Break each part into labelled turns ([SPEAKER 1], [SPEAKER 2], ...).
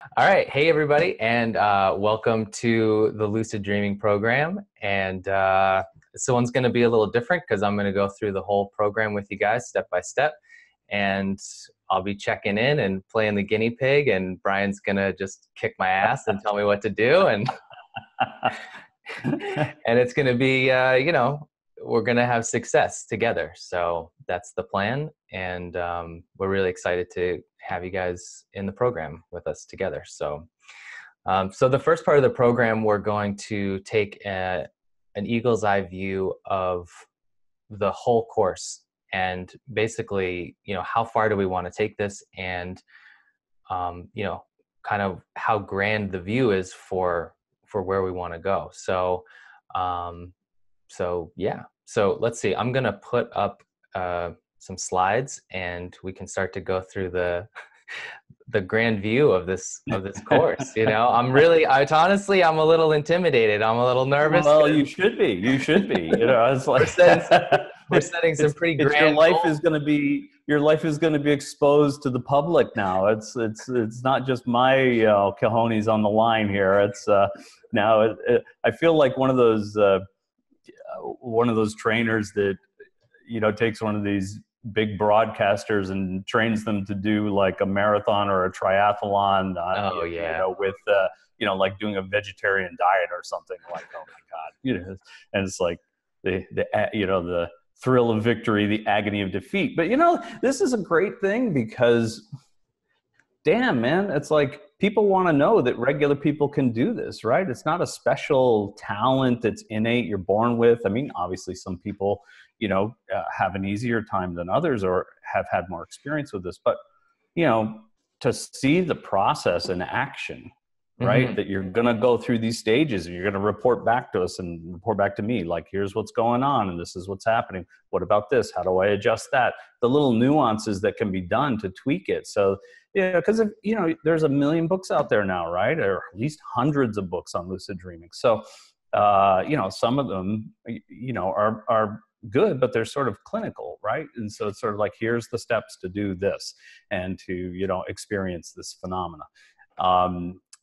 [SPEAKER 1] All right. Hey, everybody, and welcome to the Lucid Dreaming program. And this one's going to be a little different because I'm going to go through the whole program with you guys step by step. And I'll be checking in and playing the guinea pig, and Brian's going to just kick my ass and tell me what to do. And and it's going to be, we're going to have success together. So that's the plan. And we're really excited to have you guys in the program with us together. So the first part of the program, we're going to take an eagle's eye view of the whole course, and basically, how far do we want to take this, and kind of how grand the view is for where we want to go. So let's see. I'm gonna put up some slides, and we can start to go through the grand view of this course. Honestly, I'm a little intimidated. I'm a little nervous.
[SPEAKER 2] Well, you should be. You should be. It's like
[SPEAKER 1] we're setting some pretty grand
[SPEAKER 2] your life
[SPEAKER 1] goals.
[SPEAKER 2] is going to be exposed to the public now. It's not just my cojones on the line here. It's now I feel like one of those trainers that takes one of these big broadcasters and trains them to do like a marathon or a triathlon. With like doing a vegetarian diet or something. Like, oh my God, and it's like the thrill of victory, the agony of defeat. But this is a great thing because, damn, man, it's like people want to know that regular people can do this, right? It's not a special talent that's innate, you're born with. I mean, obviously some people, have an easier time than others or have had more experience with this. But, to see the process in action, right?
[SPEAKER 1] Mm-hmm.
[SPEAKER 2] That you're going to go through these stages and you're going to report back to us and report back to me. Like, here's what's going on and this is what's happening. What about this? How do I adjust that? The little nuances that can be done to tweak it. So, because there's a million books out there now, right? Or at least hundreds of books on lucid dreaming. So, some of them, are good, but they're sort of clinical, right? And so it's sort of like, here's the steps to do this and to, experience this phenomena.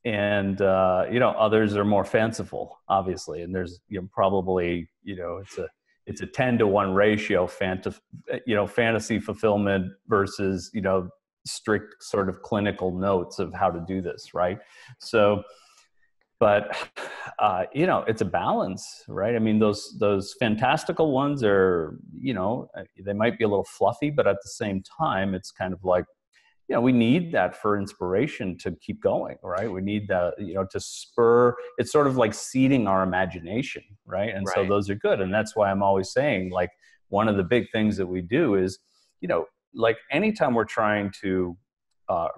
[SPEAKER 2] Others are more fanciful, obviously. And there's, probably, it's a 10-to-1 ratio, fantasy fulfillment versus, strict sort of clinical notes of how to do this, right? So, but, it's a balance, right? I mean, those fantastical ones are, they might be a little fluffy, but at the same time, it's kind of like, we need that for inspiration to keep going, right? We need that, to spur, it's sort of like seeding our imagination, right? And so those are good. And that's why I'm always saying, like, one of the big things that we do is, like anytime we're trying to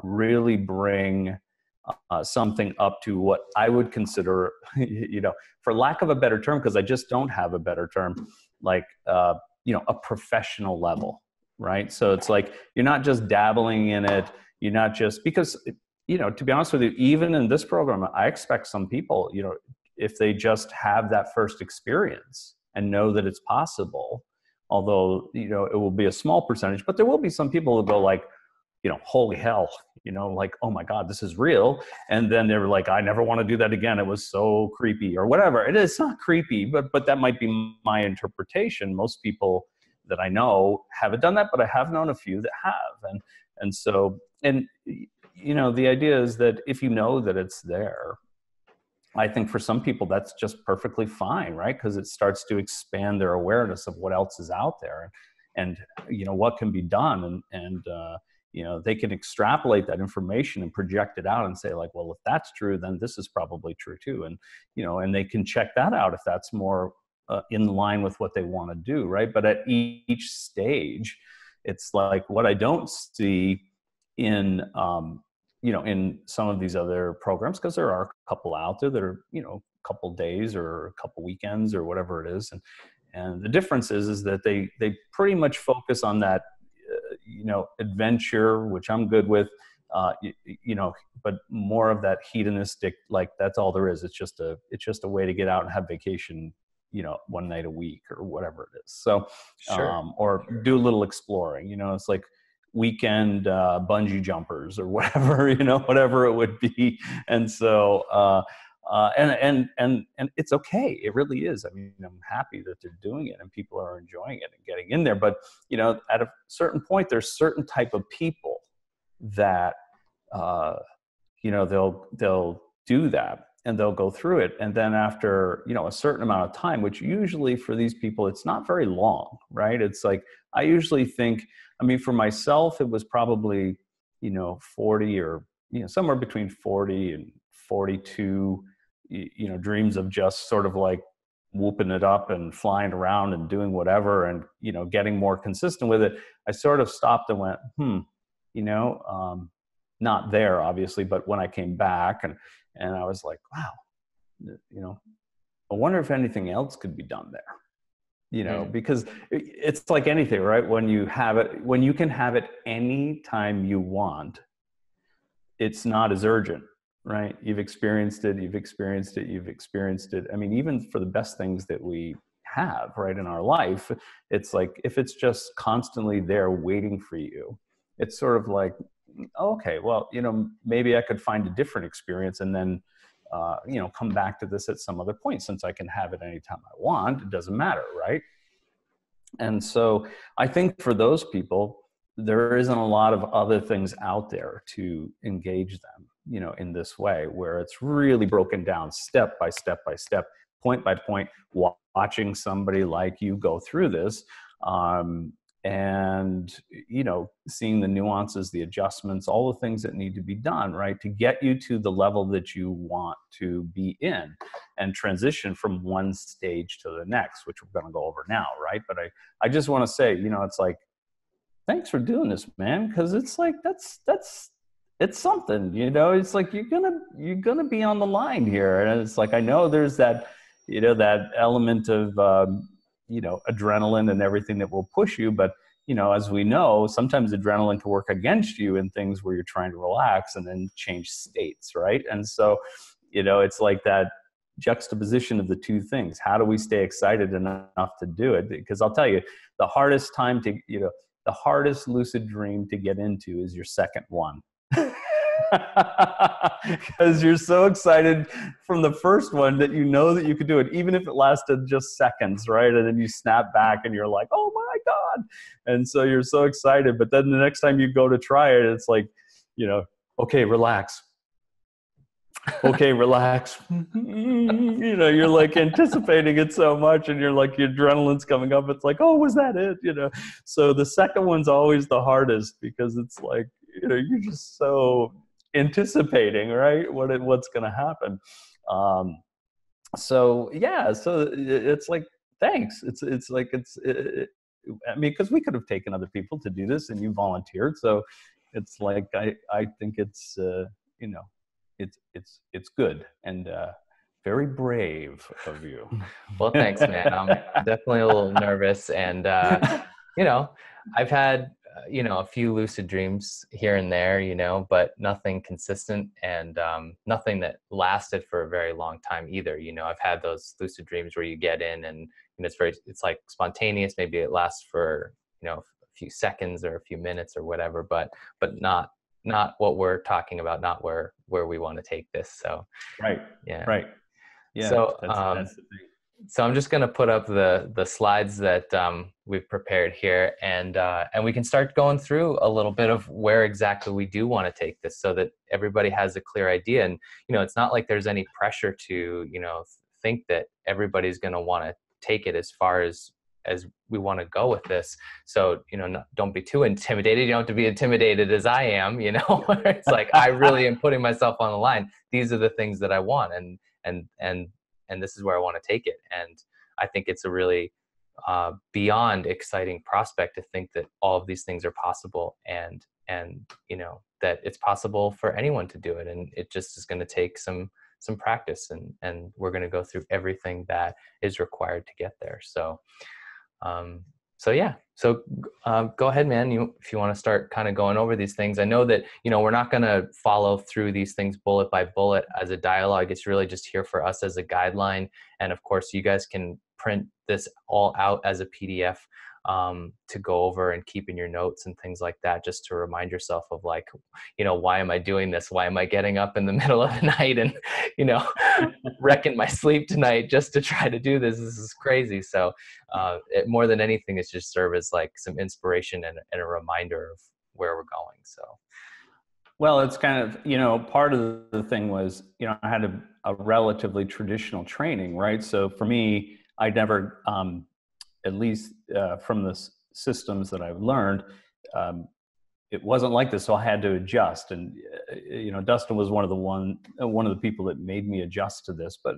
[SPEAKER 2] really bring something up to what I would consider, for lack of a better term, because I just don't have a better term, like, a professional level, right? So it's like, you're not just dabbling in it. You're not just, because, to be honest with you, even in this program, I expect some people, if they just have that first experience and know that it's possible, although, it will be a small percentage, but there will be some people who go like, holy hell, like, oh my God, this is real. And then they were like, I never want to do that again. It was so creepy or whatever. It is not creepy, but that might be my interpretation. Most people that I know haven't done that, but I have known a few that have. And so, the idea is that if you know that it's there, I think for some people that's just perfectly fine, right? Because it starts to expand their awareness of what else is out there and what can be done. And they can extrapolate that information and project it out and say like, well, if that's true, then this is probably true too. And, and they can check that out if that's more in line with what they want to do, right? But at each stage, it's like what I don't see in, in some of these other programs, because there are a couple out there that are, a couple days or a couple weekends or whatever it is. And the difference is that they pretty much focus on that, adventure, which I'm good with, but more of that hedonistic, like that's all there is. It's just a way to get out and have vacation, one night a week or whatever it is. So,
[SPEAKER 1] Sure.
[SPEAKER 2] or do a little exploring, it's like, weekend bungee jumpers or whatever, whatever it would be. And so, and it's okay. It really is. I mean, I'm happy that they're doing it and people are enjoying it and getting in there. But, at a certain point, there's certain type of people that, they'll do that and they'll go through it. And then after, a certain amount of time, which usually for these people, it's not very long, right? It's like, I usually think, I mean, for myself, it was probably, 40 or, somewhere between 40 and 42, dreams of just sort of like whooping it up and flying around and doing whatever and, getting more consistent with it. I sort of stopped and went, not there obviously, but when I came back and I was like, wow, I wonder if anything else could be done there, because it's like anything, right? When you can have it any time you want, it's not as urgent, right? You've experienced it. I mean, even for the best things that we have, right, in our life, it's like, if it's just constantly there waiting for you, it's sort of like, okay, well, maybe I could find a different experience and then, come back to this at some other point. Since I can have it anytime I want, it doesn't matter, right? And so I think for those people, there isn't a lot of other things out there to engage them, in this way, where it's really broken down step by step by step, point by point, watching somebody like you go through this. And seeing the nuances, the adjustments, all the things that need to be done, right, to get you to the level that you want to be in and transition from one stage to the next, which we're going to go over now, right? But I just want to say, it's like, thanks for doing this, man, because it's like it's something, it's like you're gonna be on the line here, and it's like, I know there's that that element of adrenaline and everything that will push you. But, as we know, sometimes adrenaline can work against you in things where you're trying to relax and then change states, right? And so, it's like that juxtaposition of the two things. How do we stay excited enough to do it? Because I'll tell you, the hardest time to, the hardest lucid dream to get into is your second one. Because you're so excited from the first one that that you could do it, even if it lasted just seconds, right? And then you snap back and you're like, oh my God. And so you're so excited. But then the next time you go to try it, it's like, okay, relax. Okay, relax. You're like anticipating it so much and you're like, your adrenaline's coming up. It's like, oh, was that it? So the second one's always the hardest because it's like, you're just so anticipating, right? What's going to happen. So yeah, so it's like, thanks. It's like, I mean, because we could have taken other people to do this and you volunteered. So it's like, I think it's, it's good and very brave of you.
[SPEAKER 1] Well, thanks, man. I'm definitely a little nervous, and I've had a few lucid dreams here and there, but nothing consistent, and nothing that lasted for a very long time either. I've had those lucid dreams where you get in and it's like spontaneous. Maybe it lasts for a few seconds or a few minutes or whatever, but not what we're talking about, not where we want to take this. So
[SPEAKER 2] right. Yeah.
[SPEAKER 1] So
[SPEAKER 2] that's the thing.
[SPEAKER 1] So I'm just going to put up the slides that we've prepared here, and we can start going through a little bit of where exactly we do want to take this, so that everybody has a clear idea. And it's not like there's any pressure to think that everybody's going to want to take it as far as we want to go with this. So don't be too intimidated. You don't have to be intimidated as I am. It's like, I really am putting myself on the line. These are the things that I want, and this is where I want to take it. And I think it's a really beyond exciting prospect to think that all of these things are possible, and that it's possible for anyone to do it. And it just is going to take some practice, and we're going to go through everything that is required to get there. So go ahead, man. If you want to start kind of going over these things. I know that, we're not going to follow through these things bullet by bullet as a dialogue. It's really just here for us as a guideline. And of course, you guys can print this all out as a PDF to go over and keep in your notes and things like that, just to remind yourself of like, why am I doing this? Why am I getting up in the middle of the night and, you know, wrecking my sleep tonight just to try to do this? This is crazy. So more than anything, it's just serve as like some inspiration and a reminder of where we're going. So.
[SPEAKER 2] Well, it's kind of, part of the thing was, I had a relatively traditional training, right? So for me, I never, at least from the systems that I've learned, it wasn't like this. So I had to adjust. And, Dustin was one of the people that made me adjust to this. But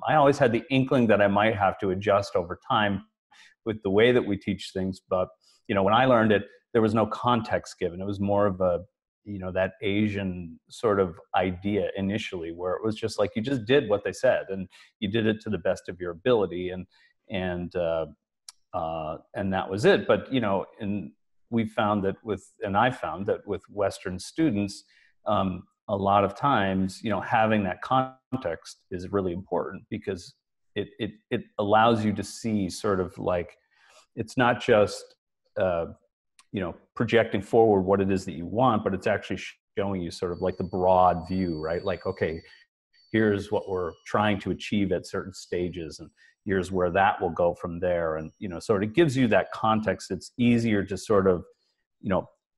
[SPEAKER 2] I always had the inkling that I might have to adjust over time with the way that we teach things. But, when I learned it, there was no context given. It was more of a, that Asian sort of idea initially, where it was just like you just did what they said and you did it to the best of your ability, and that was it. But I found that with Western students, a lot of times, having that context is really important, because it allows you to see sort of like, it's not just projecting forward what it is that you want, but it's actually showing you sort of like the broad view, right? Like, okay, here's what we're trying to achieve at certain stages, and here's where that will go from there. And, sort of gives you that context. It's easier to sort of,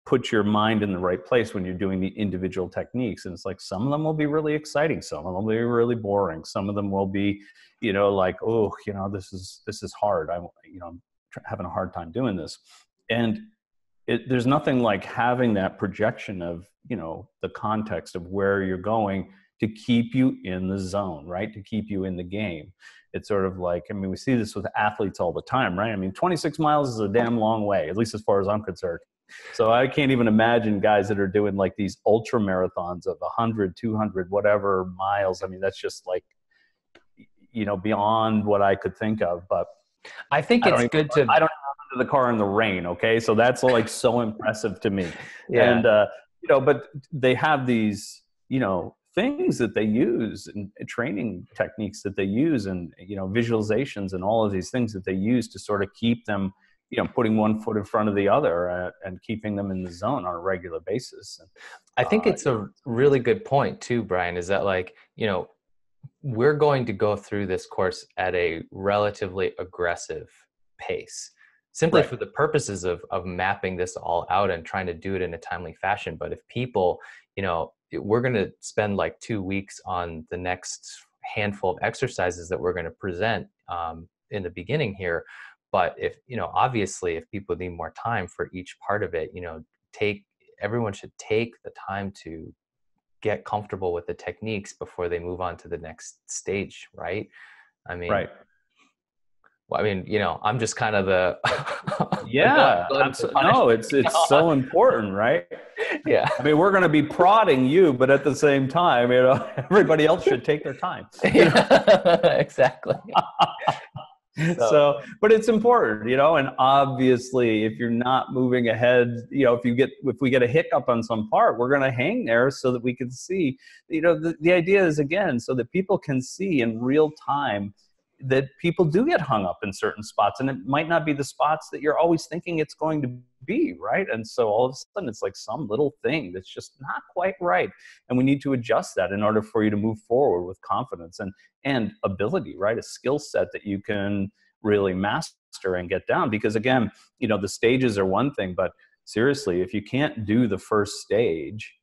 [SPEAKER 2] put your mind in the right place when you're doing the individual techniques. And it's like, some of them will be really exciting. Some of them will be really boring. Some of them will be, like, oh, this is hard. I'm having a hard time doing this. And there's nothing like having that projection of, the context of where you're going to keep you in the zone, right? To keep you in the game. It's sort of like, we see this with athletes all the time, right? 26 miles is a damn long way, at least as far as I'm concerned. So I can't even imagine guys that are doing like these ultra marathons of 100, 200, whatever miles. That's just like, beyond what I could think of. But
[SPEAKER 1] I think it's good to.
[SPEAKER 2] I don't know the car in the rain. Okay. So that's like so impressive to me.
[SPEAKER 1] Yeah.
[SPEAKER 2] And, but they have these, things that they use, and training techniques that they use, and, visualizations and all of these things that they use to sort of keep them, putting one foot in front of the other, and keeping them in the zone on a regular basis. And,
[SPEAKER 1] I think it's a really good point too, Brian, is that like, we're going to go through this course at a relatively aggressive pace, simply
[SPEAKER 2] right.
[SPEAKER 1] for the purposes of mapping this all out and trying to do it in a timely fashion. But if people, we're going to spend like 2 weeks on the next handful of exercises that we're going to present in the beginning here. But if, obviously, if people need more time for each part of it, everyone should take the time to get comfortable with the techniques before they move on to the next stage, right?
[SPEAKER 2] Right.
[SPEAKER 1] Well, I'm just kind of the
[SPEAKER 2] yeah. No, it's so important, right?
[SPEAKER 1] Yeah.
[SPEAKER 2] We're going to be prodding you, but at the same time, everybody else should take their time.
[SPEAKER 1] Exactly.
[SPEAKER 2] So, but it's important, and obviously if you're not moving ahead, if we get a hiccup on some part, we're going to hang there so that we can see, the idea is, again, so that people can see in real time that people do get hung up in certain spots, and it might not be the spots that you're always thinking it's going to be, right? And so all of a sudden it's like some little thing that's just not quite right, and we need to adjust that in order for you to move forward with confidence and ability, right? A skill set that you can really master and get down. Because again, the stages are one thing, but seriously, if you can't do the first stage,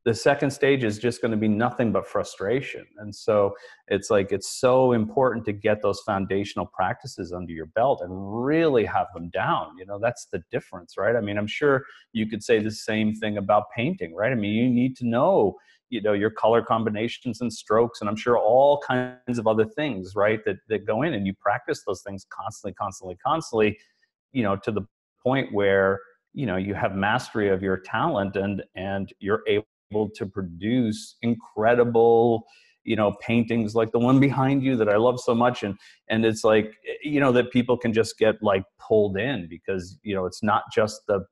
[SPEAKER 2] the second stage is just going to be nothing but frustration. And so it's like, it's so important to get those foundational practices under your belt and really have them down. That's the difference, right? I'm sure you could say the same thing about painting, right? You need to know, your color combinations and strokes, and I'm sure all kinds of other things, right? That go in, and you practice those things constantly, to the point where, you have mastery of your talent, and you're able to produce incredible, paintings like the one behind you that I love so much. And it's like, that people can just get like pulled in, because, it's not just the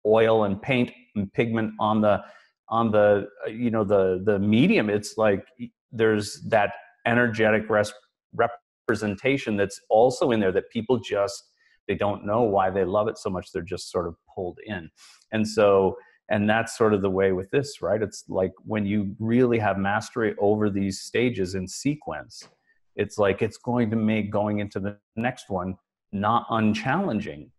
[SPEAKER 2] oil and paint and pigment on the the medium. It's like there's that energetic representation that's also in there that people just they don't know why they love it so much. They're just sort of pulled in. And so, and that's sort of the way with this, right? It's like when you really have mastery over these stages in sequence, it's like it's going to make going into the next one not unchallenging,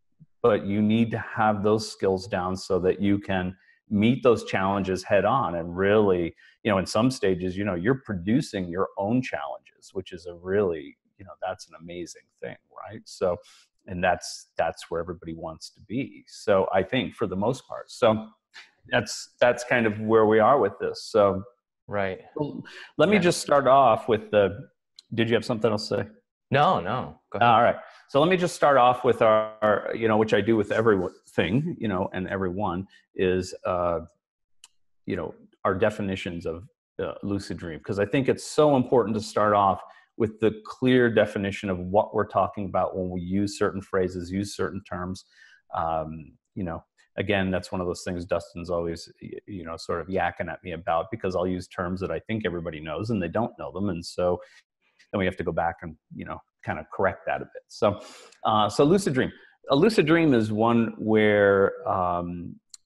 [SPEAKER 2] but you need to have those skills down so that you can meet those challenges head on. And really, you know, in some stages, you know, you're producing your own challenges, which is a really, you know, that's an amazing thing, right? So, and that's where everybody wants to be. So I think for the most part, so that's kind of where we are with this. So
[SPEAKER 1] Right.
[SPEAKER 2] let me
[SPEAKER 1] Yeah.
[SPEAKER 2] just start off with the, did you have something else to say?
[SPEAKER 1] No, no, go ahead.
[SPEAKER 2] All right. So let me just start off with our, you know, which I do with everything, you know, and everyone is, you know, our definitions of lucid dream. Because I think it's so important to start off with the clear definition of what we're talking about when we use certain phrases, use certain terms. You know, again, that's one of those things Dustin's always, you know, sort of yakking at me about, because I'll use terms that I think everybody knows and they don't know them. And so then we have to go back and, you know, kind of correct that a bit. So, so lucid dream. A lucid dream is one where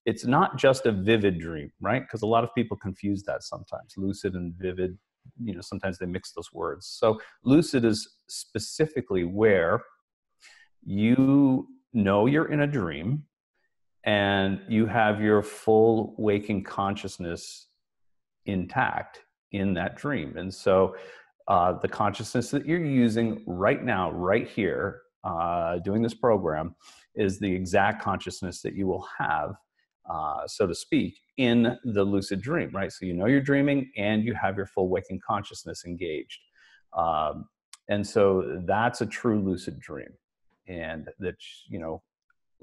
[SPEAKER 2] it's not just a vivid dream, right? Because a lot of people confuse that sometimes. Lucid and vivid, you know, sometimes they mix those words. So lucid is specifically where you know you're in a dream and you have your full waking consciousness intact in that dream. And so the consciousness that you're using right now, right here, doing this program, is the exact consciousness that you will have, so to speak, in the lucid dream, right? So you know you're dreaming and you have your full waking consciousness engaged. And so that's a true lucid dream. And that, you know,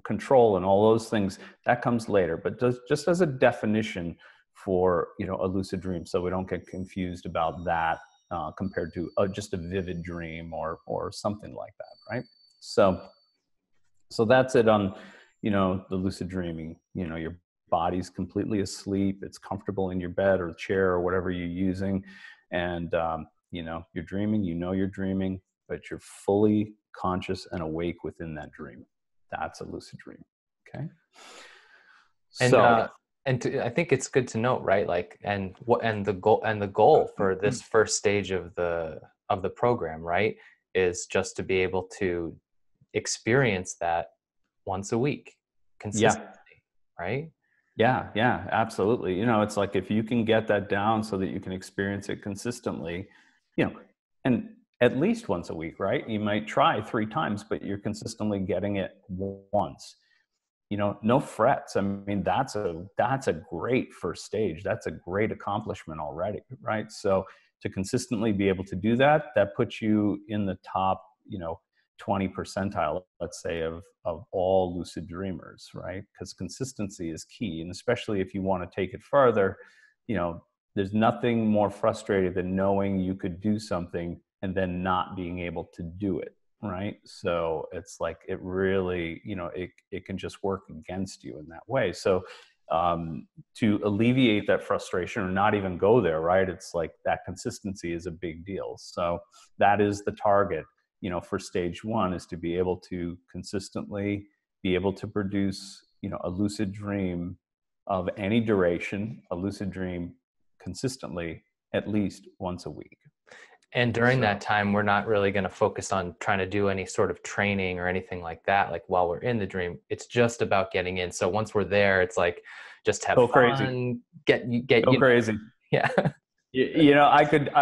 [SPEAKER 2] control and all those things, that comes later. But just as a definition for, you know, a lucid dream, so we don't get confused about that compared to just a vivid dream or something like that, right? So that's it on, you know, the lucid dreaming. You know, your body's completely asleep, it's comfortable in your bed or chair or whatever you're using, and you know, you're dreaming, you know you're dreaming, but you're fully conscious and awake within that dream. That's a lucid dream. Okay.
[SPEAKER 1] And
[SPEAKER 2] So
[SPEAKER 1] I think it's good to note, right? Like, and what and the goal for this first stage of the program, right, is just to be able to experience that once a week
[SPEAKER 2] yeah,
[SPEAKER 1] consistently, right?
[SPEAKER 2] yeah, absolutely. You know, it's like if you can get that down so that you can experience it consistently, you know, and at least once a week, right? You might try 3 times, but you're consistently getting it once. You know, no frets. I mean, that's a great first stage. That's a great accomplishment already, right? So to consistently be able to do that, that puts you in the top, you know, 20 percentile, let's say, of all lucid dreamers, right? Because consistency is key. And especially if you want to take it further, you know, there's nothing more frustrating than knowing you could do something and then not being able to do it, right? So it's like, it really, you know, it can just work against you in that way. So to alleviate that frustration or not even go there, right? It's like that consistency is a big deal. So that is the target, you know, for stage one, is to be able to consistently be able to produce, you know, a lucid dream of any duration, a lucid dream consistently at least once a week.
[SPEAKER 1] And during
[SPEAKER 2] So
[SPEAKER 1] that time, we're not really going to focus on trying to do any sort of training or anything like that. Like while we're in the dream, it's just about getting in. So once we're there, it's like, just have
[SPEAKER 2] go crazy,
[SPEAKER 1] fun,
[SPEAKER 2] go
[SPEAKER 1] you know,
[SPEAKER 2] crazy.
[SPEAKER 1] yeah.
[SPEAKER 2] You know, I could,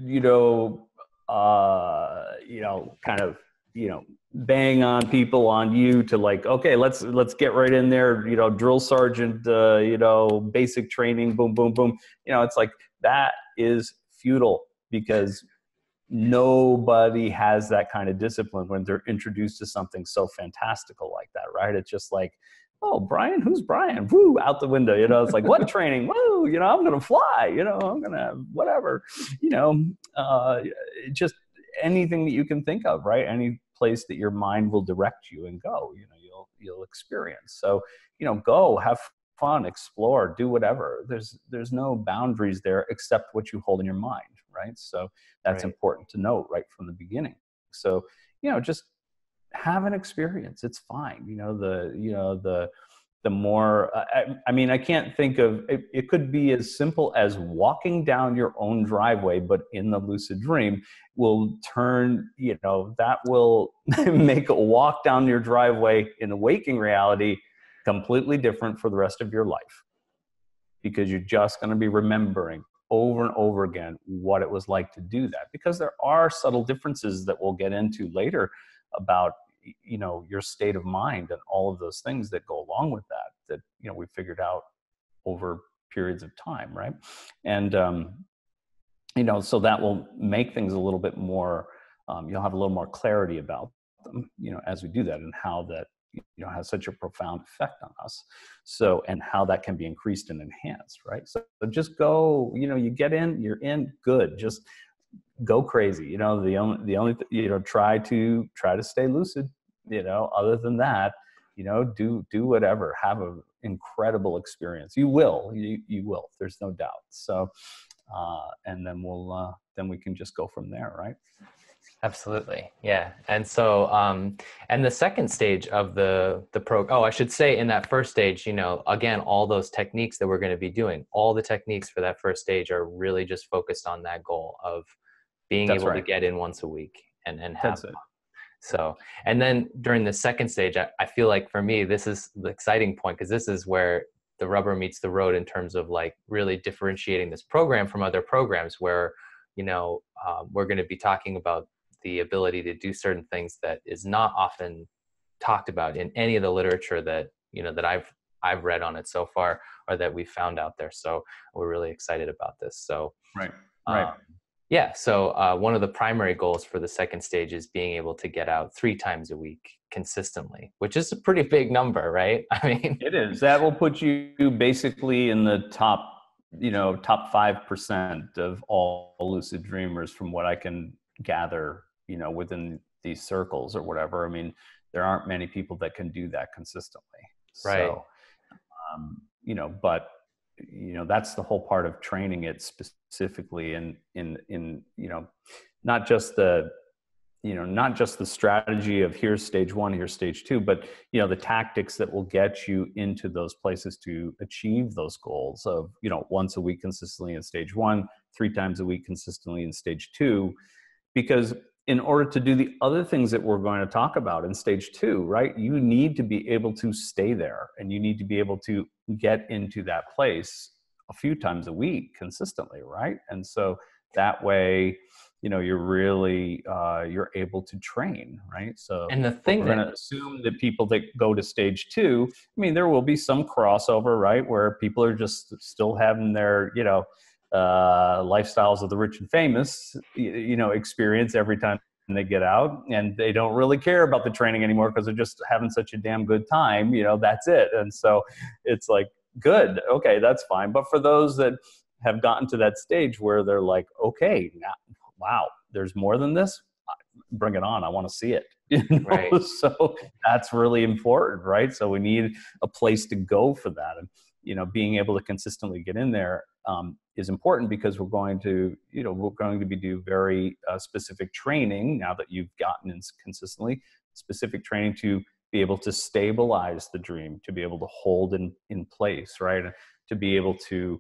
[SPEAKER 2] you know, kind of, you know, bang on people on you to like, okay, let's get right in there, you know, drill sergeant, you know, basic training, boom, boom, boom. You know, it's like, that is futile, because nobody has that kind of discipline when they're introduced to something so fantastical like that, right? It's just like, oh, Brian, who's Brian? Woo, out the window, you know, it's like, what training? Woo, you know, I'm going to fly, you know, I'm going to whatever, you know, just anything that you can think of, right? Any place that your mind will direct you and go, you know, you'll experience. So, you know, go have fun, explore, do whatever. There's no boundaries there except what you hold in your mind, right? So that's
[SPEAKER 1] Right.
[SPEAKER 2] important to note right from the beginning. So, you know, just have an experience. It's fine. The more, I mean, I can't think of, it could be as simple as walking down your own driveway, but in the lucid dream will turn, that will make a walk down your driveway in the waking reality completely different for the rest of your life, because you're just going to be remembering over and over again what it was like to do that. Because there are subtle differences that we'll get into later about, your state of mind and all of those things that go along with that we figured out over periods of time, right? And so that will make things a little bit more, you'll have a little more clarity about them, as we do that, and how that has such a profound effect on us. So, and how that can be increased and enhanced, right? So just go, you get in, you're in, good. Just go crazy. The only try to stay lucid. Other than that, do whatever. Have an incredible experience. You will. You will. There's no doubt. So, and then then we can just go from there, right?
[SPEAKER 1] Absolutely. Yeah. And so, and the second stage of I should say in that first stage, again, all those techniques that we're going to be doing, all the techniques for that first stage are really just focused on that goal of being
[SPEAKER 2] That's
[SPEAKER 1] able to
[SPEAKER 2] right.
[SPEAKER 1] get in once a week and have
[SPEAKER 2] That's it.
[SPEAKER 1] fun. So, and then during the second stage, I feel like for me, this is the exciting point, because this is where the rubber meets the road in terms of like really differentiating this program from other programs where, we're going to be talking about the ability to do certain things that is not often talked about in any of the literature that, that I've read on it so far, or that we found out there. So we're really excited about this. So,
[SPEAKER 2] Right.
[SPEAKER 1] um,
[SPEAKER 2] Right.
[SPEAKER 1] yeah. So one of the primary goals for the second stage is being able to get out 3 times a week consistently, which is a pretty big number, right? I mean,
[SPEAKER 2] It is. That will put you basically in the top 5% of all lucid dreamers, from what I can gather, within these circles or whatever. I mean, there aren't many people that can do that consistently.
[SPEAKER 1] right.
[SPEAKER 2] So, but that's the whole part of training it specifically in not just the not just the strategy of here's stage 1, here's stage 2, but the tactics that will get you into those places to achieve those goals of once a week consistently in stage 1, 3 times a week consistently in stage 2. Because in order to do the other things that we're going to talk about in stage 2, right, you need to be able to stay there, and you need to be able to get into that place a few times a week consistently, right? And so that way, you're really you're able to train, right? So
[SPEAKER 1] And the
[SPEAKER 2] we're
[SPEAKER 1] thing
[SPEAKER 2] going
[SPEAKER 1] that,
[SPEAKER 2] to assume that people that go to stage 2, I mean, there will be some crossover, right, where people are just still having their lifestyles of the rich and famous experience every time they get out, and they don't really care about the training anymore because they're just having such a damn good time. That's it. And so it's like, good, okay, that's fine. But for those that have gotten to that stage where they're like, okay, now, wow, there's more than this, bring it on, I want to see it.
[SPEAKER 1] right.
[SPEAKER 2] So that's really important, right? So we need a place to go for that. And being able to consistently get in there is important, because we're going to be do very specific training now that you've gotten in consistently, specific training to be able to stabilize the dream, to be able to hold in place, right? To be able to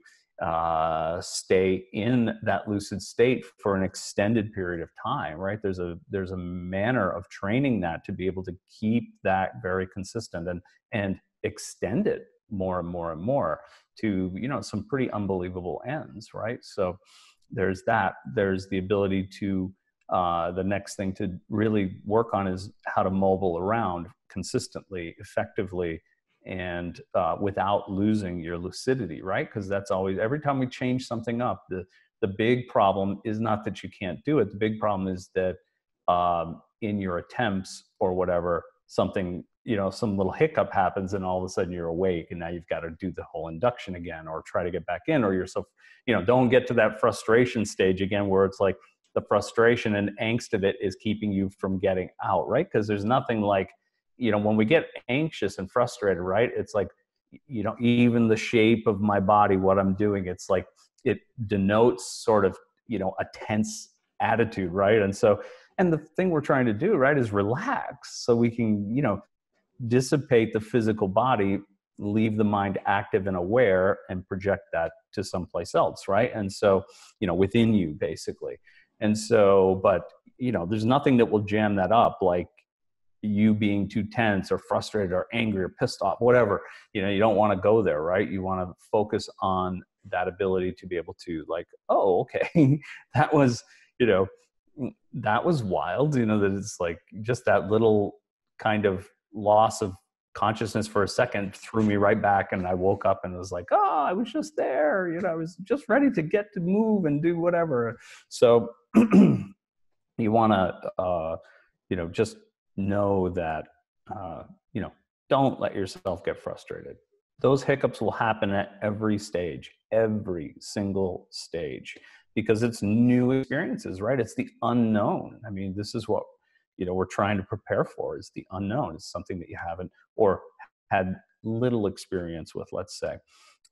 [SPEAKER 2] stay in that lucid state for an extended period of time, right? There's a manner of training that to be able to keep that very consistent and extend it more and more and more to some pretty unbelievable ends, right? So there's that. There's the ability to the next thing to really work on is how to mobile around consistently, effectively, and without losing your lucidity, right? Because that's always, every time we change something up, the big problem is not that you can't do it. The big problem is that in your attempts or whatever, something, some little hiccup happens, and all of a sudden you're awake, and now you've got to do the whole induction again, or try to get back in, or you're so, don't get to that frustration stage again, where it's like the frustration and angst of it is keeping you from getting out, right? Because there's nothing like, when we get anxious and frustrated, right? It's like, even the shape of my body, what I'm doing, it's like, it denotes sort of, a tense attitude, right? And so, and the thing we're trying to do, right, is relax so we can, dissipate the physical body, leave the mind active and aware, and project that to someplace else, right? And so, within you, basically. And so, but, there's nothing that will jam that up like you being too tense or frustrated or angry or pissed off, whatever. You don't want to go there, right? You want to focus on that ability to be able to, like, oh, okay, that was, you know, that was wild, that it's like just that little kind of loss of consciousness for a second threw me right back, and I woke up and was like, oh, I was just there, I was just ready to get to move and do whatever. So you want to just know that don't let yourself get frustrated. Those hiccups will happen at every stage, every single stage, because it's new experiences, right? It's the unknown. I mean, this is what we're trying to prepare for, is the unknown. It's something that you haven't or had little experience with, let's say.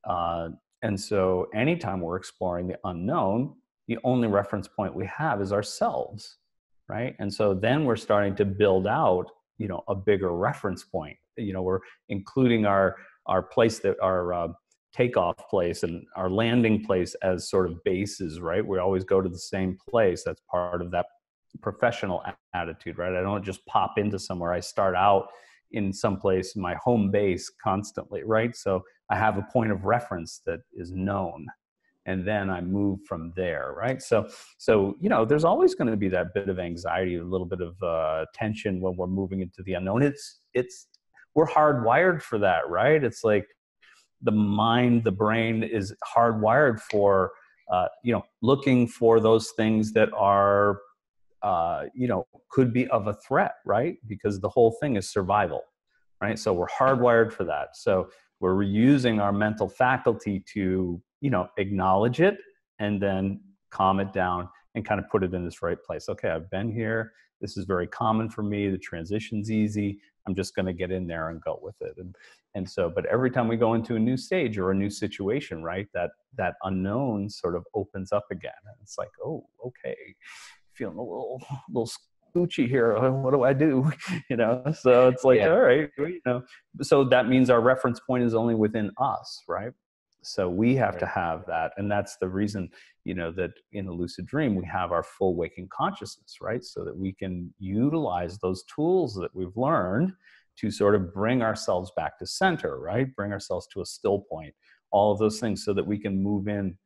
[SPEAKER 2] And so anytime we're exploring the unknown, the only reference point we have is ourselves, right? And so then we're starting to build out, a bigger reference point. We're including our place, that our takeoff place and our landing place as sort of bases, right? We always go to the same place. That's part of that professional attitude, right? I don't just pop into somewhere. I start out in some place, my home base, constantly, right? So I have a point of reference that is known, and then I move from there, right? So there's always going to be that bit of anxiety, a little bit of tension when we're moving into the unknown. We're hardwired for that, right? It's like the mind, the brain is hardwired for, looking for those things that are, could be of a threat, right? Because the whole thing is survival, right? So we're hardwired for that. So we're using our mental faculty to, acknowledge it and then calm it down and kind of put it in its right place. Okay, I've been here. This is very common for me. The transition's easy. I'm just going to get in there and go with it. And so, but every time we go into a new stage or a new situation, right, that unknown sort of opens up again. And it's like, oh, okay, feeling a little scoochy here. What do I do? So it's like, all right, so that means our reference point is only within us, right? So we have to have that. And that's the reason, that in a lucid dream, we have our full waking consciousness, right? So that we can utilize those tools that we've learned to sort of bring ourselves back to center, right? Bring ourselves to a still point, all of those things, so that we can move in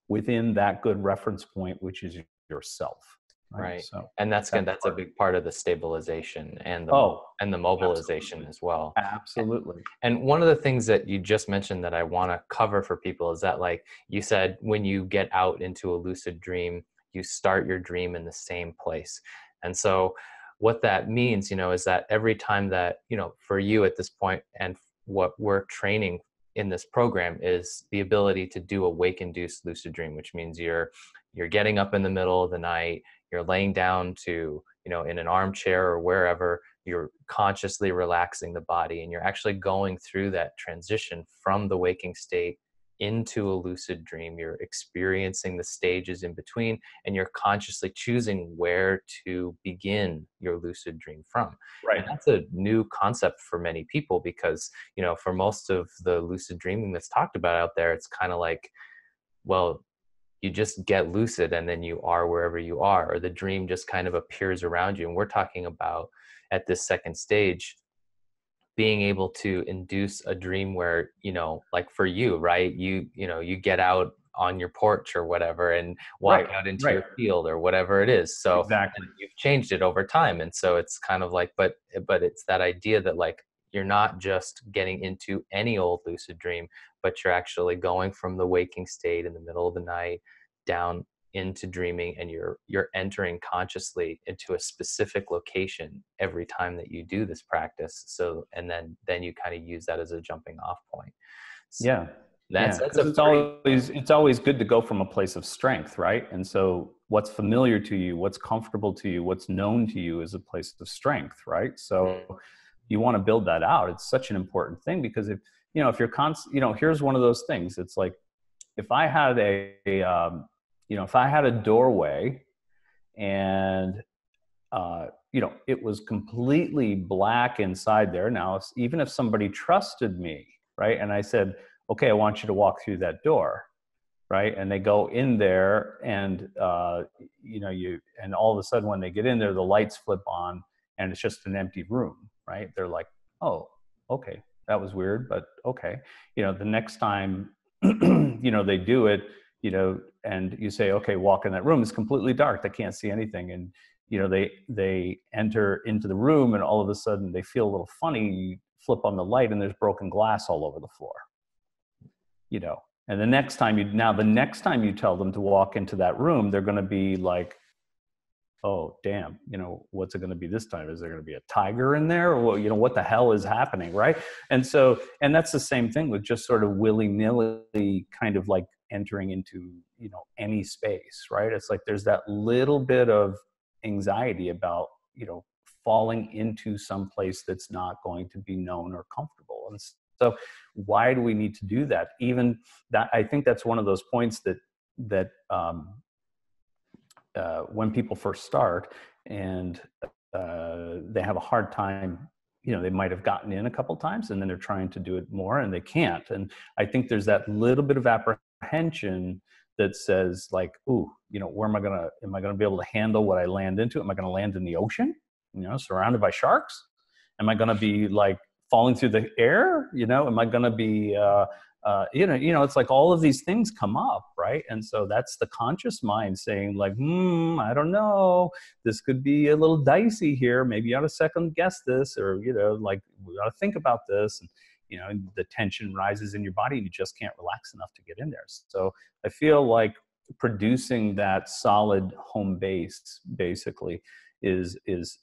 [SPEAKER 2] within that good reference point, which is yourself.
[SPEAKER 1] Right.
[SPEAKER 2] So
[SPEAKER 1] and that's a big part of the stabilization and the mobilization
[SPEAKER 2] absolutely.
[SPEAKER 1] as well.
[SPEAKER 2] Absolutely.
[SPEAKER 1] And one of the things that you just mentioned that I want to cover for people is that, like you said, when you get out into a lucid dream, you start your dream in the same place. And so what that means, is that every time that, for you at this point, and what we're training in this program is the ability to do a wake-induced lucid dream, which means you're getting up in the middle of the night, you're laying down to, in an armchair or wherever, you're consciously relaxing the body, and you're actually going through that transition from the waking state into a lucid dream. You're experiencing the stages in between, and you're consciously choosing where to begin your lucid dream from.
[SPEAKER 2] Right.
[SPEAKER 1] And that's a new concept for many people, because, for most of the lucid dreaming that's talked about out there, it's kind of like, well, you just get lucid and then you are wherever you are, or the dream just kind of appears around you. And we're talking about, at this second stage, being able to induce a dream where, like for you, right, you get out on your porch or whatever and walk out into
[SPEAKER 2] Right.
[SPEAKER 1] your field or whatever it is. So
[SPEAKER 2] Exactly.
[SPEAKER 1] you've changed it over time. And so it's kind of like, but it's that idea that, like, you're not just getting into any old lucid dream, but you're actually going from the waking state in the middle of the night down into dreaming, and you're entering consciously into a specific location every time that you do this practice. So, and then you kind of use that as a jumping off point. So
[SPEAKER 2] Yeah.
[SPEAKER 1] that's
[SPEAKER 2] Because
[SPEAKER 1] a pretty,
[SPEAKER 2] it's always good to go from a place of strength, right? And so what's familiar to you, what's comfortable to you, what's known to you is a place of strength, right? So you want to build that out. It's such an important thing, because if you're here's one of those things. It's like, if I had if I had a doorway and it was completely black inside there. Now, even if somebody trusted me, right, and I said, okay, I want you to walk through that door, right, and they go in there, and and all of a sudden when they get in there, the lights flip on, and it's just an empty room, right? They're like, oh, okay, that was weird, but okay. The next time, they do it, and you say, okay, walk in that room. It's completely dark. They can't see anything. And, they enter into the room, and all of a sudden they feel a little funny. You flip on the light and there's broken glass all over the floor, and the next time you tell them to walk into that room, they're going to be like, oh, damn, what's it going to be this time? Is there going to be a tiger in there? Or, what the hell is happening, right? And that's the same thing with just sort of willy-nilly kind of like entering into, any space, right? It's like there's that little bit of anxiety about, falling into some place that's not going to be known or comfortable. And so why do we need to do that? Even that, I think that's one of those points that when people first start and they have a hard time, they might have gotten in a couple times and then they're trying to do it more and they can't. And I think there's that little bit of apprehension that says like, ooh, where am I going to be able to handle what I land into? Am I going to land in the ocean, surrounded by sharks? Am I going to be like falling through the air? Am I going to be, it's like all of these things come up, right? And so that's the conscious mind saying like, I don't know, this could be a little dicey here. Maybe you ought to second guess this, or, like we ought to think about this. And, the tension rises in your body and you just can't relax enough to get in there. So I feel like producing that solid home base basically is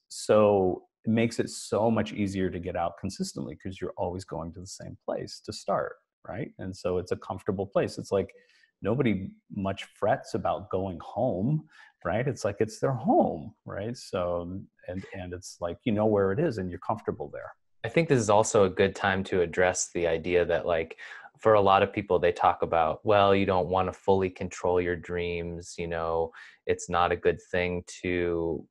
[SPEAKER 2] so, it makes it so much easier to get out consistently because you're always going to the same place to start. Right. And so it's a comfortable place. It's like nobody much frets about going home. Right. It's like it's their home. Right. So and it's like, where it is and you're comfortable there.
[SPEAKER 1] I think this is also a good time to address the idea that, like, for a lot of people, they talk about, well, you don't want to fully control your dreams. It's not a good thing to,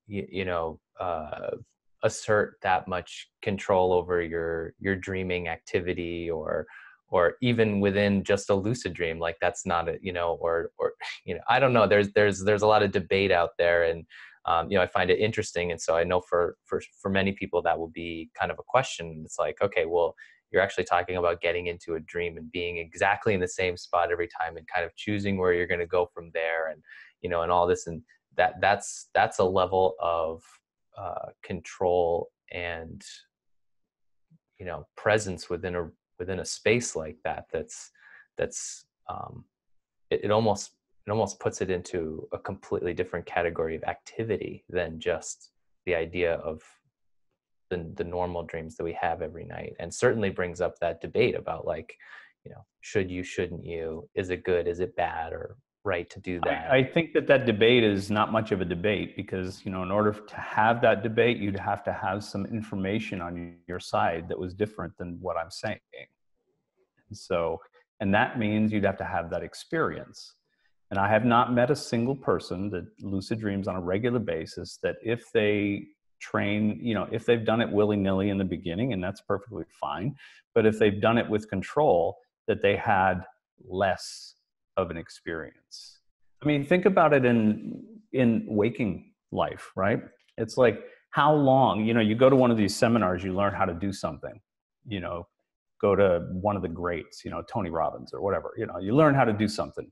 [SPEAKER 1] assert that much control over your dreaming activity, or even within just a lucid dream. Like that's not a, or I don't know. There's a lot of debate out there, and I find it interesting. And so I know for many people that will be kind of a question. It's like, okay, well, you're actually talking about getting into a dream and being exactly in the same spot every time and kind of choosing where you're going to go from there, and and all this, and that's a level of control and presence within a space like that. That's it almost puts it into a completely different category of activity than just the idea of the normal dreams that we have every night, and certainly brings up that debate about like, should you, shouldn't you, is it good, is it bad, or right to do that.
[SPEAKER 2] I think that debate is not much of a debate because, in order to have that debate, you'd have to have some information on your side that was different than what I'm saying. And that means you'd have to have that experience. And I have not met a single person that lucid dreams on a regular basis that if they train, if they've done it willy-nilly in the beginning, and that's perfectly fine, but if they've done it with control, that they had less of an experience. I mean, think about it in waking life, right? It's like, how long, you go to one of these seminars, you learn how to do something, go to one of the greats, Tony Robbins or whatever, you learn how to do something,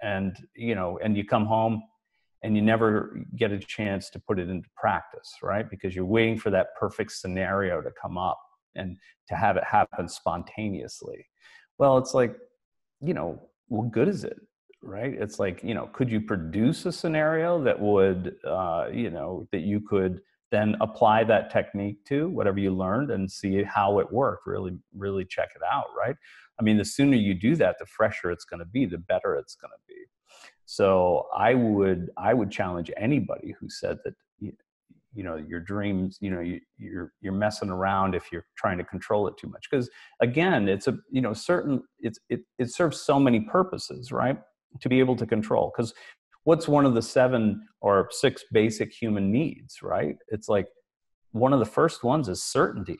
[SPEAKER 2] and you come home and you never get a chance to put it into practice, right? Because you're waiting for that perfect scenario to come up and to have it happen spontaneously. Well, it's like, what good is it, right? It's like, could you produce a scenario that would, that you could then apply that technique to whatever you learned and see how it worked, really, really check it out, right? I mean, the sooner you do that, the fresher it's going to be, the better it's going to be. So I would challenge anybody who said that, your dreams, you're messing around if you're trying to control it too much. Because again, it's a, it serves so many purposes, right? To be able to control. Because what's one of the 7 or 6 basic human needs, right? It's like one of the first ones is certainty.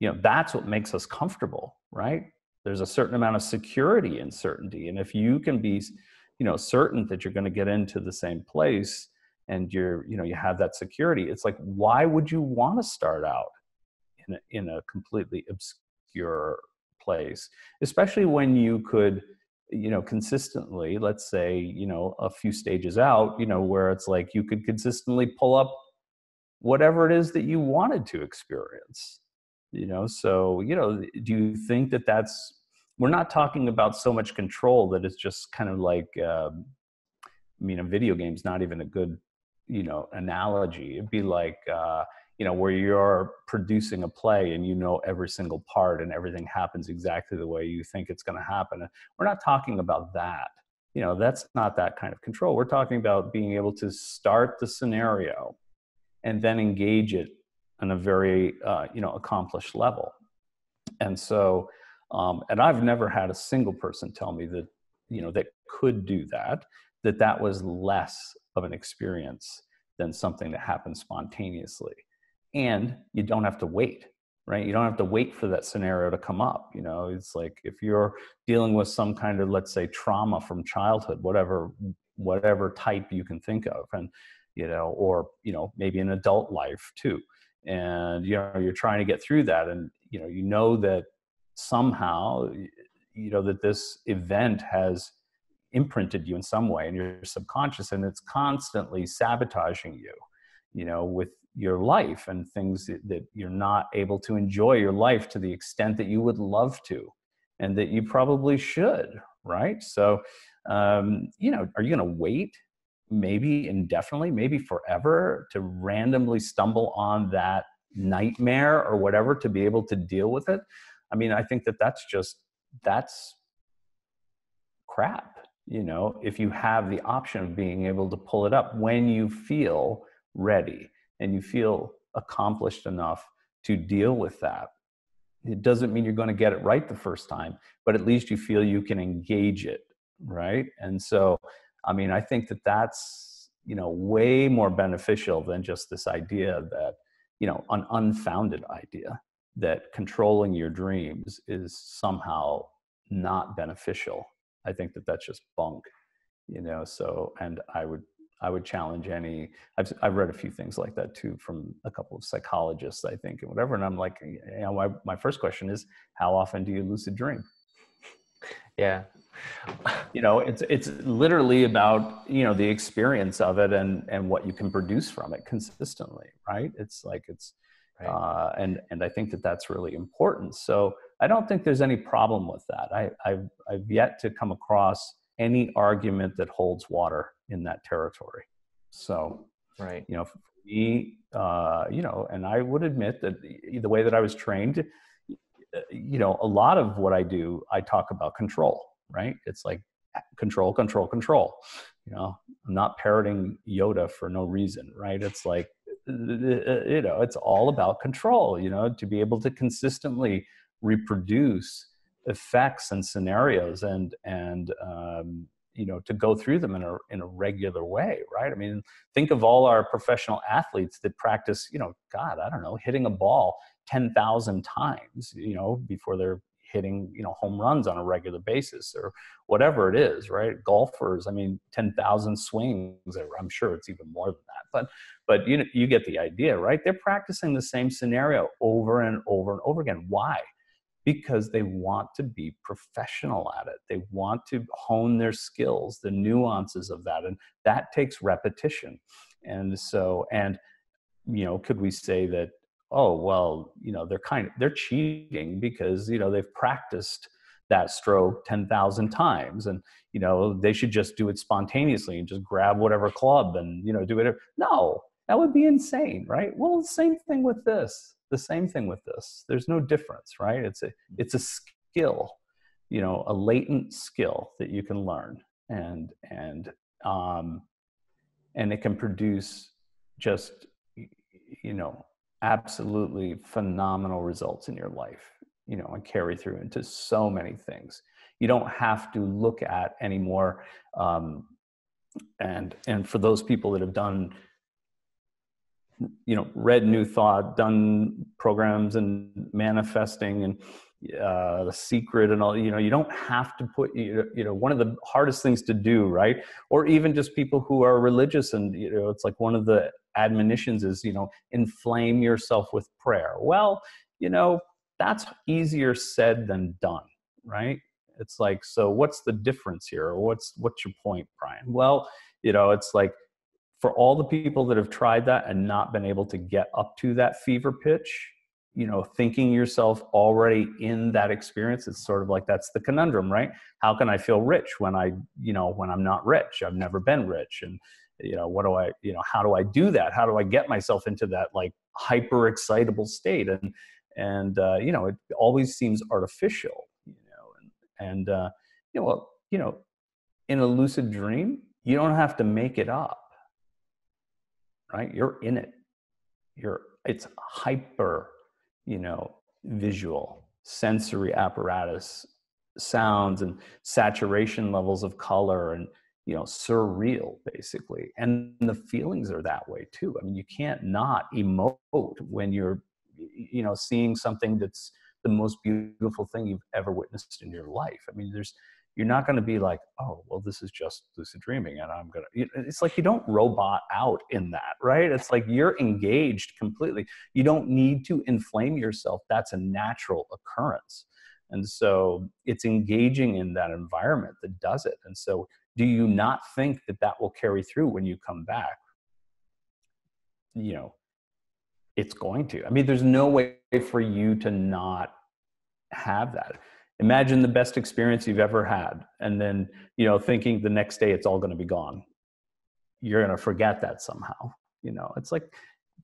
[SPEAKER 2] That's what makes us comfortable, right? There's a certain amount of security in certainty. And if you can be, certain that you're going to get into the same place and you have that security, it's like, why would you want to start out in a completely obscure place, especially when you could, consistently, let's say, a few stages out, where it's like you could consistently pull up whatever it is that you wanted to experience, so, do you think that we're not talking about so much control that it's just kind of like, a video game's not even a good, analogy. It'd be like, where you're producing a play and every single part and everything happens exactly the way you think it's going to happen. We're not talking about that. That's not that kind of control. We're talking about being able to start the scenario and then engage it on a very, accomplished level. And so, and I've never had a single person tell me that, that could do that was less of an experience than something that happens spontaneously. And you don't have to wait, right? You don't have to wait for that scenario to come up. It's like if you're dealing with some kind of, let's say, trauma from childhood, whatever type you can think of, and, or, maybe an adult life too. And, you're trying to get through that. And, that somehow, that this event has imprinted you in some way in your subconscious, and it's constantly sabotaging you, with your life and things that you're not able to enjoy your life to the extent that you would love to, and that you probably should, right? So, are you going to wait maybe indefinitely, maybe forever, to randomly stumble on that nightmare or whatever to be able to deal with it? I think that's crap. If you have the option of being able to pull it up when you feel ready and you feel accomplished enough to deal with that. It doesn't mean you're going to get it right the first time, but at least you feel you can engage it, right? And so, I think that's, way more beneficial than just this idea that, an unfounded idea that controlling your dreams is somehow not beneficial. I think that that's just bunk, so, and I would challenge I've read a few things like that too, from a couple of psychologists, I think, and whatever. And I'm like, my first question is, how often do you lucid dream?
[SPEAKER 1] Yeah.
[SPEAKER 2] It's literally about, the experience of it and what you can produce from it consistently, right? It's like,
[SPEAKER 1] Right.
[SPEAKER 2] and I think that that's really important. So I don't think there's any problem with that. I've yet to come across any argument that holds water in that territory. So,
[SPEAKER 1] Right.
[SPEAKER 2] for me, and I would admit that the way that I was trained, a lot of what I do, I talk about control, right? It's like control, control, control. I'm not parroting Yoda for no reason, right? It's like, it's all about control, to be able to consistently reproduce effects and scenarios and to go through them in a regular way, right? Think of all our professional athletes that practice, God, I don't know, hitting a ball 10,000 times, before they're hitting, home runs on a regular basis or whatever it is, right? Golfers, 10,000 swings, I'm sure it's even more than that, but you get the idea, right? They're practicing the same scenario over and over and over again. Why? Because they want to be professional at it. They want to hone their skills, the nuances of that, and that takes repetition. And so, could we say that, oh, well, they're cheating because, they've practiced that stroke 10,000 times and, they should just do it spontaneously and just grab whatever club and, do it. No, that would be insane, right? Well, the same thing with this. There's no difference, right? It's a skill, a latent skill that you can learn, um, and it can produce just, absolutely phenomenal results in your life, and carry through into so many things. You don't have to look at any more And for those people that have done, read New Thought, done programs and manifesting and The Secret and all, you don't have to put, one of the hardest things to do, right? Or even just people who are religious and, it's like one of the admonitions is, inflame yourself with prayer. Well, that's easier said than done, right? It's like, so what's the difference here? Or what's your point, Brian? Well, it's like, for all the people that have tried that and not been able to get up to that fever pitch, thinking yourself already in that experience, it's sort of like, that's the conundrum, right? How can I feel rich when when I'm not rich? I've never been rich. And, what do I, how do I do that? How do I get myself into that like hyper excitable state? It always seems artificial, in a lucid dream, you don't have to make it up, right? You're in it. It's hyper, visual, sensory apparatus, sounds and saturation levels of color and, surreal basically. And the feelings are that way too. I mean, you can't not emote when you're, seeing something that's the most beautiful thing you've ever witnessed in your life. I mean, you're not going to be like, oh, well, this is just lucid dreaming and I'm going to, it's like you don't robot out in that, right? It's like you're engaged completely. You don't need to inflame yourself. That's a natural occurrence. And so it's engaging in that environment that does it. And so do you not think that will carry through when you come back? It's going to. I mean, there's no way for you to not have that. Imagine the best experience you've ever had, and then, thinking the next day it's all going to be gone. You're going to forget that somehow. It's like,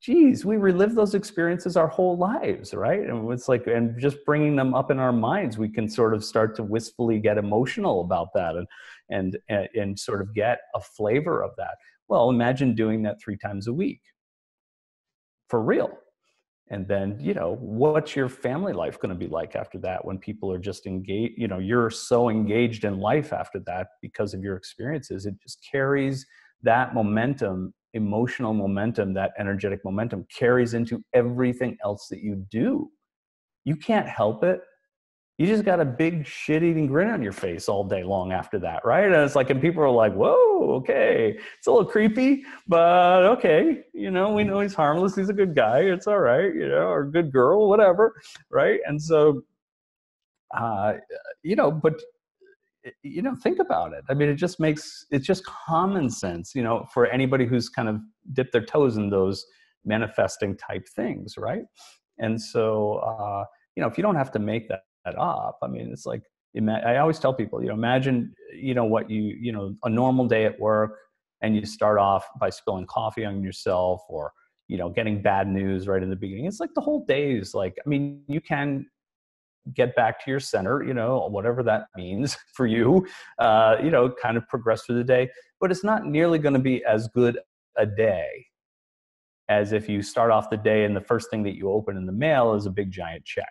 [SPEAKER 2] geez, we relive those experiences our whole lives, right? And it's like, and just bringing them up in our minds, we can sort of start to wistfully get emotional about that and sort of get a flavor of that. Well, imagine doing that 3 times a week for real. And then, what's your family life going to be like after that when people are just engaged? You're so engaged in life after that because of your experiences. It just carries that momentum, emotional momentum, that energetic momentum carries into everything else that you do. You can't help it. You just got a big shit-eating grin on your face all day long after that, right? And it's like, and people are like, whoa, okay. It's a little creepy, but okay. We know he's harmless. He's a good guy. It's all right, or a good girl, whatever, right? And so, but, think about it. I mean, it's just common sense, for anybody who's kind of dipped their toes in those manifesting type things, right? And so, if you don't have to make that up, I mean, it's like, I always tell people, imagine, what a normal day at work, and you start off by spilling coffee on yourself or, getting bad news right in the beginning. It's like the whole day is like, I mean, you can get back to your center, whatever that means for you, kind of progress through the day, but it's not nearly going to be as good a day as if you start off the day and the first thing that you open in the mail is a big giant check,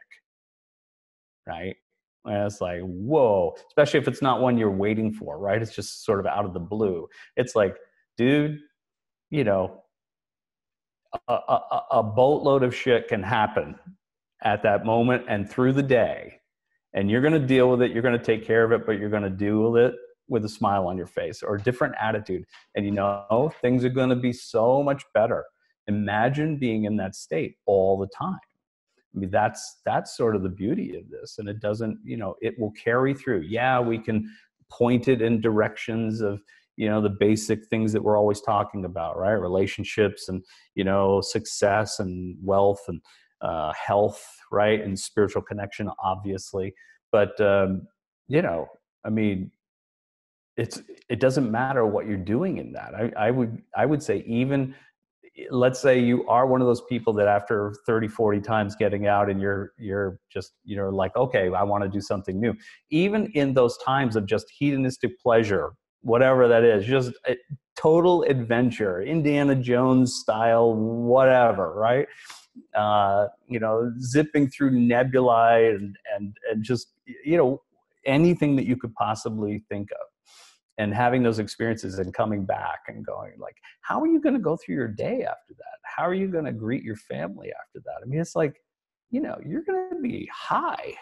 [SPEAKER 2] right? And it's like, whoa, especially if it's not one you're waiting for, right? It's just sort of out of the blue. It's like, dude, a boatload of shit can happen at that moment and through the day. And you're going to deal with it. You're going to take care of it, but you're going to deal with it with a smile on your face or a different attitude. And things are going to be so much better. Imagine being in that state all the time. I mean, that's sort of the beauty of this. And it doesn't, it will carry through. Yeah, we can point it in directions of, the basic things that we're always talking about, right? Relationships and, success and wealth and health, right? And spiritual connection, obviously. But, I mean, it doesn't matter what you're doing in that. I would say, even, let's say you are one of those people that after 30, 40 times getting out and you're just, like, okay, I want to do something new. Even in those times of just hedonistic pleasure, whatever that is, just a total adventure, Indiana Jones style, whatever, right? Zipping through nebulae and just, anything that you could possibly think of. and having those experiences and coming back and going like, how are you going to go through your day after that? How are you going to greet your family after that? I mean, it's like, you're going to be high.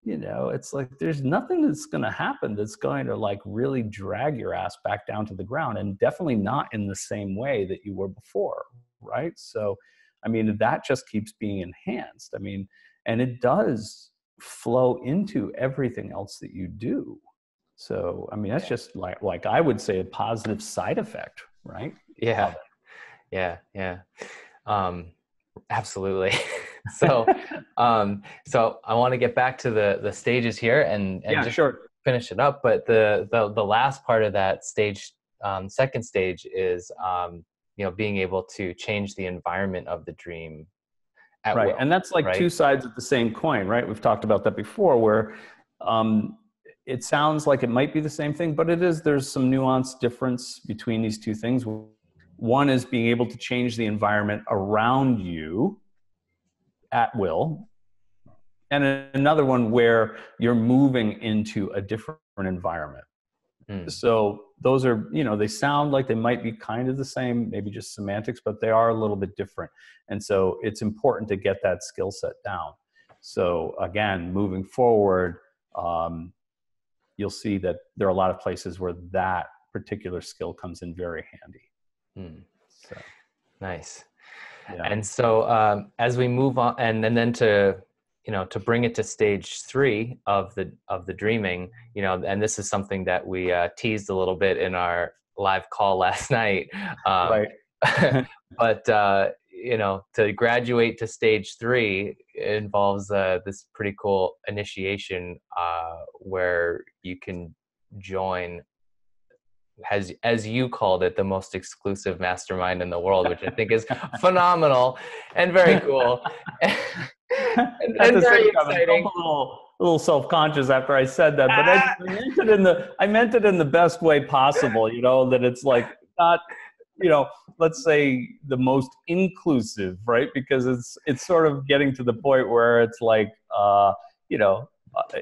[SPEAKER 2] It's like there's nothing that's going to happen that's going to like really drag your ass back down to the ground, and definitely not in the same way that you were before, right? So, I mean, that just keeps being enhanced. I mean, and it does flow into everything else that you do. So, I mean, that's just like I would say a positive side effect, right?
[SPEAKER 1] Yeah.
[SPEAKER 2] Of it.
[SPEAKER 1] Yeah. Um, absolutely. So, so I want to get back to the stages here and
[SPEAKER 2] Yeah,
[SPEAKER 1] just
[SPEAKER 2] sure.
[SPEAKER 1] finish it up. But the last part of that stage, second stage is, being able to change the environment of the dream at
[SPEAKER 2] Right.
[SPEAKER 1] will,
[SPEAKER 2] And that's like
[SPEAKER 1] right?
[SPEAKER 2] two sides of the same coin, right? We've talked about that before, where um, it sounds like it might be the same thing, but it is. There's some nuanced difference between these two things. One is being able to change the environment around you at will, and another one where you're moving into a different environment.
[SPEAKER 1] Mm,
[SPEAKER 2] So those are, they sound like they might be kind of the same, maybe just semantics, but they are a little bit different. And so it's important to get that skill set down. So again, moving forward, you'll see that there are a lot of places where that particular skill comes in very handy.
[SPEAKER 1] mm.
[SPEAKER 2] So,
[SPEAKER 1] Nice.
[SPEAKER 2] yeah.
[SPEAKER 1] And so as we move on, and then to bring it to stage 3 of the dreaming, and this is something that we teased a little bit in our live call last night.
[SPEAKER 2] Right.
[SPEAKER 1] But to graduate to stage 3 involves this pretty cool initiation where you can join, as you called it, the most exclusive mastermind in the world, which I think is phenomenal and very cool
[SPEAKER 2] At
[SPEAKER 1] and
[SPEAKER 2] the
[SPEAKER 1] very
[SPEAKER 2] same time, I felt
[SPEAKER 1] exciting.
[SPEAKER 2] a little self-conscious after I said that, but I
[SPEAKER 1] Ah!
[SPEAKER 2] meant it in the best way possible. That it's like not, let's say the most inclusive, right? Because it's sort of getting to the point where it's like, you know,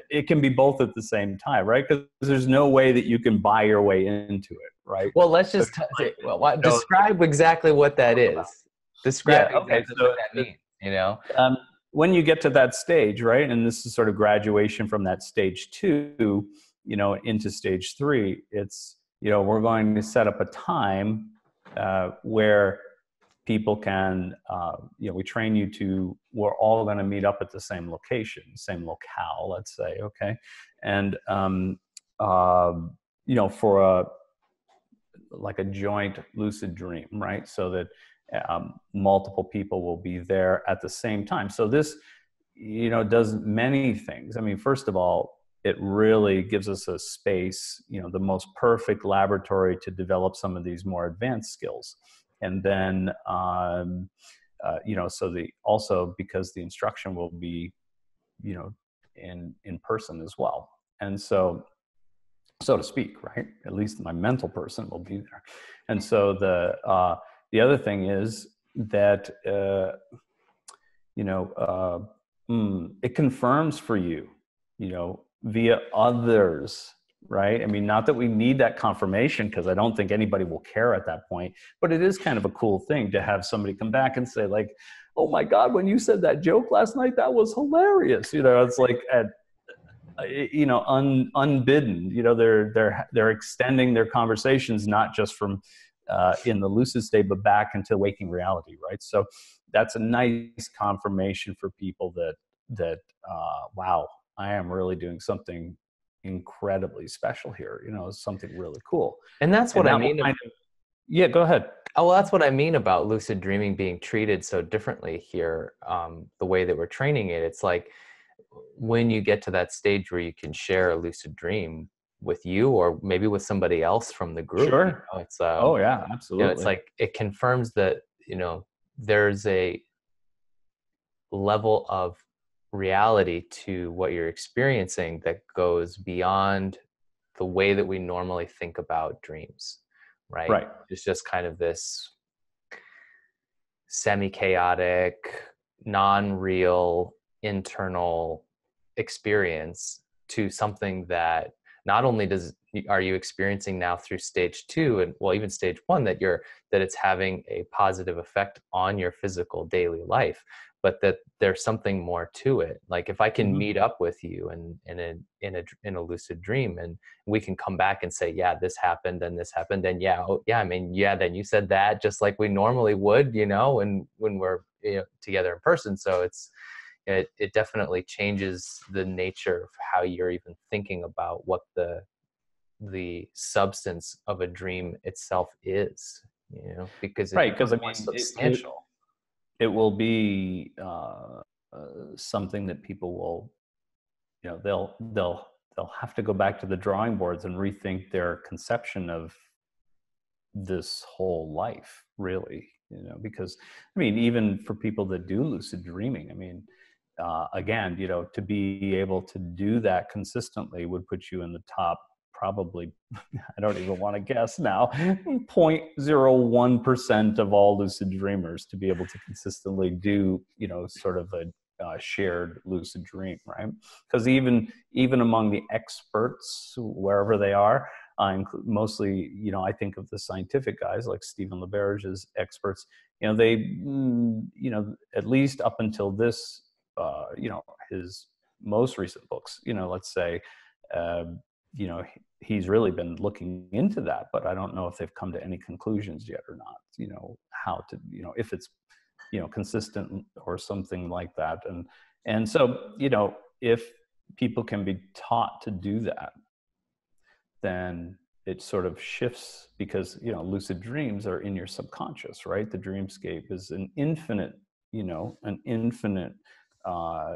[SPEAKER 2] it can be both at the same time, right? Because there's no way that you can buy your way into it, right?
[SPEAKER 1] Well, let's
[SPEAKER 2] So
[SPEAKER 1] just
[SPEAKER 2] it's like, it's
[SPEAKER 1] describe exactly what that
[SPEAKER 2] about.
[SPEAKER 1] is. Describe
[SPEAKER 2] Yeah. Okay.
[SPEAKER 1] exactly what
[SPEAKER 2] So
[SPEAKER 1] that means.
[SPEAKER 2] um, when you get to that stage, right, and this is sort of graduation from that stage 2, into stage 3, it's, we're going to set up a time where people can, we train you to, we're all going to meet up at the same location, same locale, let's say, okay, and for like a joint lucid dream, right? So that multiple people will be there at the same time. So this, does many things. I mean, first of all, it really gives us a space, the most perfect laboratory to develop some of these more advanced skills. And then, also because the instruction will be, in person as well. And so to speak, right? At least my mental person will be there. And so the other thing is that it confirms for you, via others, right? I mean, not that we need that confirmation, because I don't think anybody will care at that point, but it is kind of a cool thing to have somebody come back and say like, oh my God, when you said that joke last night, that was hilarious. It's like unbidden, they're extending their conversations, not just from in the lucid state, but back into waking reality, right? So that's a nice confirmation for people that wow, I am really doing something incredibly special here, something really cool.
[SPEAKER 1] And that's
[SPEAKER 2] And
[SPEAKER 1] what I
[SPEAKER 2] that will
[SPEAKER 1] mean.
[SPEAKER 2] kind of, yeah, go ahead.
[SPEAKER 1] Oh, well, that's what I mean about lucid dreaming being treated so differently here. The way that we're training it, it's like when you get to that stage where you can share a lucid dream with you or maybe with somebody else from the group,
[SPEAKER 2] Sure.
[SPEAKER 1] it's
[SPEAKER 2] Oh yeah,
[SPEAKER 1] it's
[SPEAKER 2] absolutely.
[SPEAKER 1] like it confirms that there's a level of reality to what you're experiencing that goes beyond the way that we normally think about dreams, right?
[SPEAKER 2] Right.
[SPEAKER 1] It's just kind of this semi-chaotic, non-real internal experience to something that not only does are you experiencing now through stage 2 and well even stage 1 that it's having a positive effect on your physical daily life, but that there's something more to it. Like if I can
[SPEAKER 2] Mhm.
[SPEAKER 1] meet up with you in a lucid dream, and we can come back and say, yeah, this happened and this happened, and yeah, oh, yeah, I mean, yeah, then you said that just like we normally would, when we're together in person. So it definitely changes the nature of how you're even thinking about what the substance of a dream itself is, because it
[SPEAKER 2] Right, because
[SPEAKER 1] becomes
[SPEAKER 2] I
[SPEAKER 1] more
[SPEAKER 2] mean,
[SPEAKER 1] substantial.
[SPEAKER 2] it will be something that people will, they'll have to go back to the drawing boards and rethink their conception of this whole life, really, because I mean, even for people that do lucid dreaming, I mean, again, to be able to do that consistently would put you in the top, probably, I don't even want to guess now, 0.01% of all lucid dreamers to be able to consistently do, sort of a shared lucid dream, right? Because even among the experts, wherever they are, mostly, I think of the scientific guys like Stephen LaBerge's experts, they, at least up until this, his most recent books, let's say, uh, he's really been looking into that, but I don't know if they've come to any conclusions yet or not, how to, if it's, consistent or something like that. And so, if people can be taught to do that, then it sort of shifts, because lucid dreams are in your subconscious, right? The dreamscape is an infinite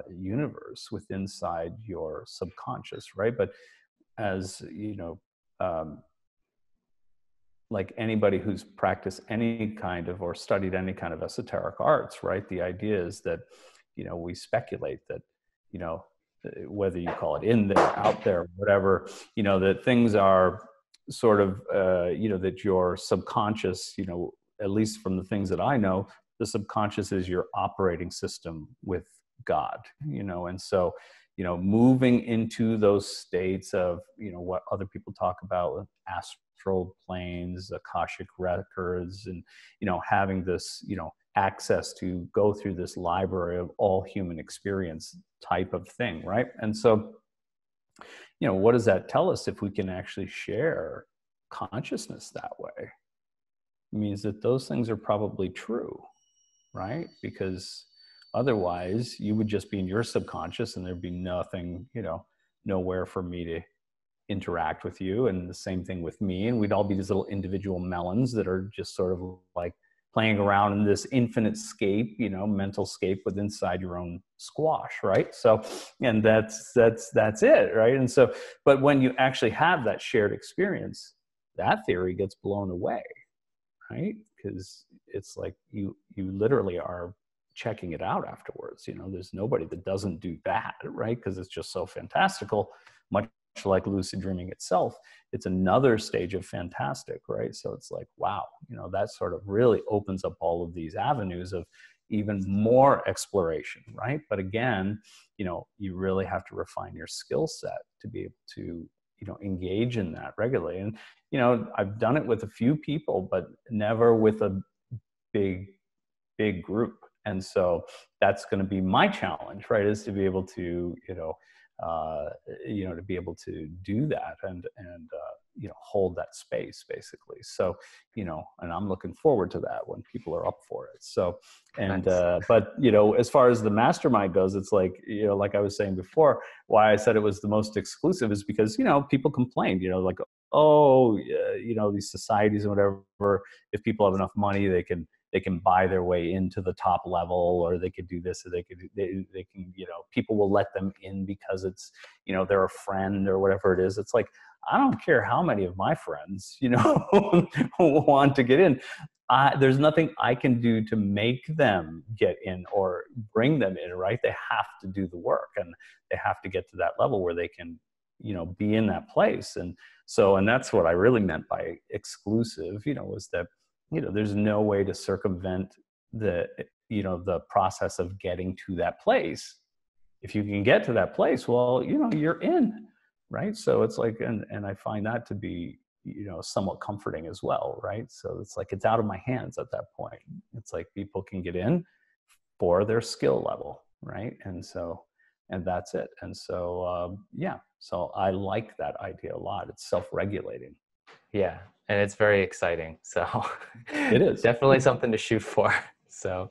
[SPEAKER 2] universe within inside your subconscious, right? But as um, like anybody who's practiced any kind of or studied any kind of esoteric arts, right? The idea is that we speculate that you know whether you call it in there, out there, whatever, that things are sort of that your subconscious, at least from the things that I know, the subconscious is your operating system with God, and so moving into those states of what other people talk about with astral planes, akashic records, and having this access to go through this library of all human experience type of thing, right? And so what does that tell us? If we can actually share consciousness that way, it means that those things are probably true, right? Because otherwise you would just be in your subconscious and there'd be nothing, nowhere for me to interact with you, and the same thing with me, and we'd all be these little individual melons that are just sort of like playing around in this infinite scape, mental scape with inside your own squash, right? So, and that's it, right? And so, but when you actually have that shared experience, that theory gets blown away, right? Because it's like you literally are checking it out afterwards. There's nobody that doesn't do that, right? Because it's just so fantastical, much like lucid dreaming itself. It's another stage of fantastic, right? So it's like, wow, that sort of really opens up all of these avenues of even more exploration, right? But again, you really have to refine your skill set to be able to engage in that regularly. And I've done it with a few people, but never with a big group. And so that's going to be my challenge, right? Is to be able to, to be able to do that and hold that space, basically. So, and I'm looking forward to that when people are up for it. So, and,
[SPEAKER 1] Nice.
[SPEAKER 2] but, as far as the mastermind goes, it's like, like I was saying before, why I said it was the most exclusive is because, people complained, like, oh, these societies and whatever, if people have enough money, they can buy their way into the top level, or they could do this, or they can, people will let them in because it's, they're a friend or whatever it is. It's like, I don't care how many of my friends, want to get in. There's nothing I can do to make them get in or bring them in, right? They have to do the work, and they have to get to that level where they can, be in that place. And so, and that's what I really meant by exclusive, was that, there's no way to circumvent the process of getting to that place. If you can get to that place, well, you're in, right? So it's like, and I find that to be, somewhat comforting as well, right? So it's like it's out of my hands at that point. It's like people can get in for their skill level, right? And that's it. And so yeah, so I like that idea a lot. It's self-regulating.
[SPEAKER 1] Yeah, and it's very exciting. So
[SPEAKER 2] It is.
[SPEAKER 1] definitely something to shoot for. So,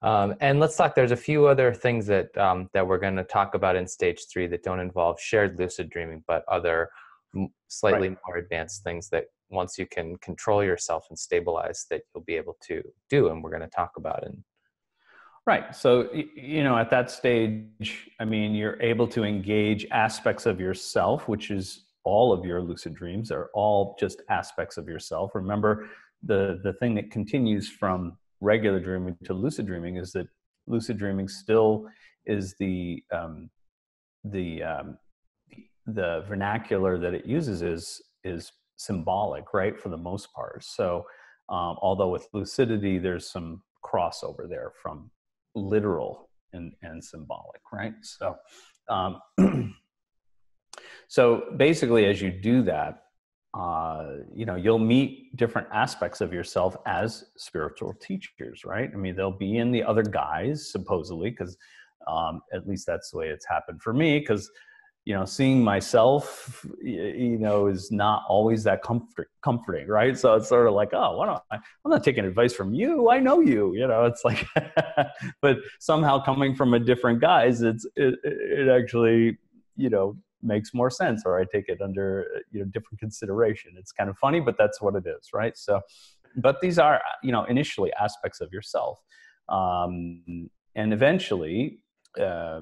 [SPEAKER 1] and let's talk. There's a few other things that we're going to talk about in stage 3 that don't involve shared lucid dreaming, but other
[SPEAKER 2] Right.
[SPEAKER 1] slightly more advanced things that once you can control yourself and stabilize, that you'll be able to do, and we're going to talk about it.
[SPEAKER 2] Right. So, at that stage, I mean, you're able to engage aspects of yourself, which is all of your lucid dreams are all just aspects of yourself. Remember, the thing that continues from regular dreaming to lucid dreaming is that lucid dreaming still is the the vernacular that it uses is symbolic, right, for the most part. So, although with lucidity, there's some crossover there from literal and symbolic, right? So, um, so basically, as you do that, you'll meet different aspects of yourself as spiritual teachers, right? I mean, they'll be in the other guys, supposedly, because at least that's the way it's happened for me, because seeing myself, is not always that comforting, right? So it's sort of like, oh, I'm not taking advice from you. I know you, it's like, but somehow coming from a different guise, it actually, makes more sense, or I take it under, different consideration. It's kind of funny, but that's what it is, right? So, but these are, initially aspects of yourself, and eventually, uh,